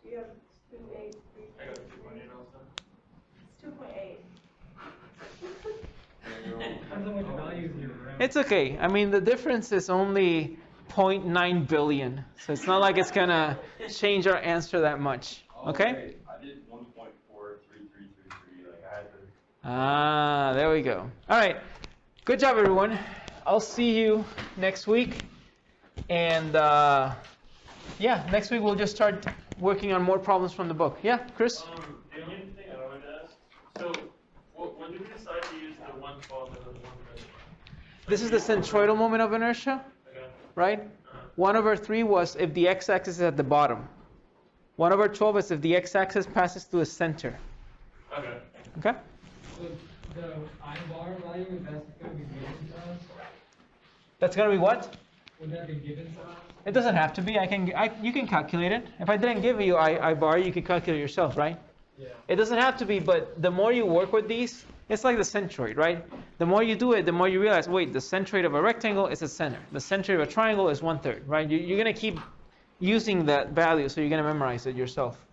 Do you have 2.8? I got 2.8 also. It's 2.8. Depends on what values you're around. It's okay. I mean, the difference is only 0.9 billion. So it's not like it's going to change our answer that much. Okay? Wait, I did 1.43333. Like I had to. Ah, there we go. All right. Good job, everyone. I'll see you next week. And yeah, next week we'll just start working on more problems from the book. Yeah, Chris? The only thing I wanted to ask, so when did we decide to use the 112 and the 130? This is the centroidal moment of inertia, Okay. right? 1/3 was if the x-axis is at the bottom. 1/12 is if the x-axis passes through a center. Okay. Okay? So the I bar value, that's going to be given to us? That's gonna be what? Would that be given to us? It doesn't have to be. You can calculate it. If I didn't give you I bar, you could calculate yourself, right? Yeah. It doesn't have to be, but the more you work with these, it's like the centroid, right? The more you do it, the more you realize, wait, the centroid of a rectangle is a center. The centroid of a triangle is 1/3, right? You're gonna keep using that value, so you're gonna memorize it yourself.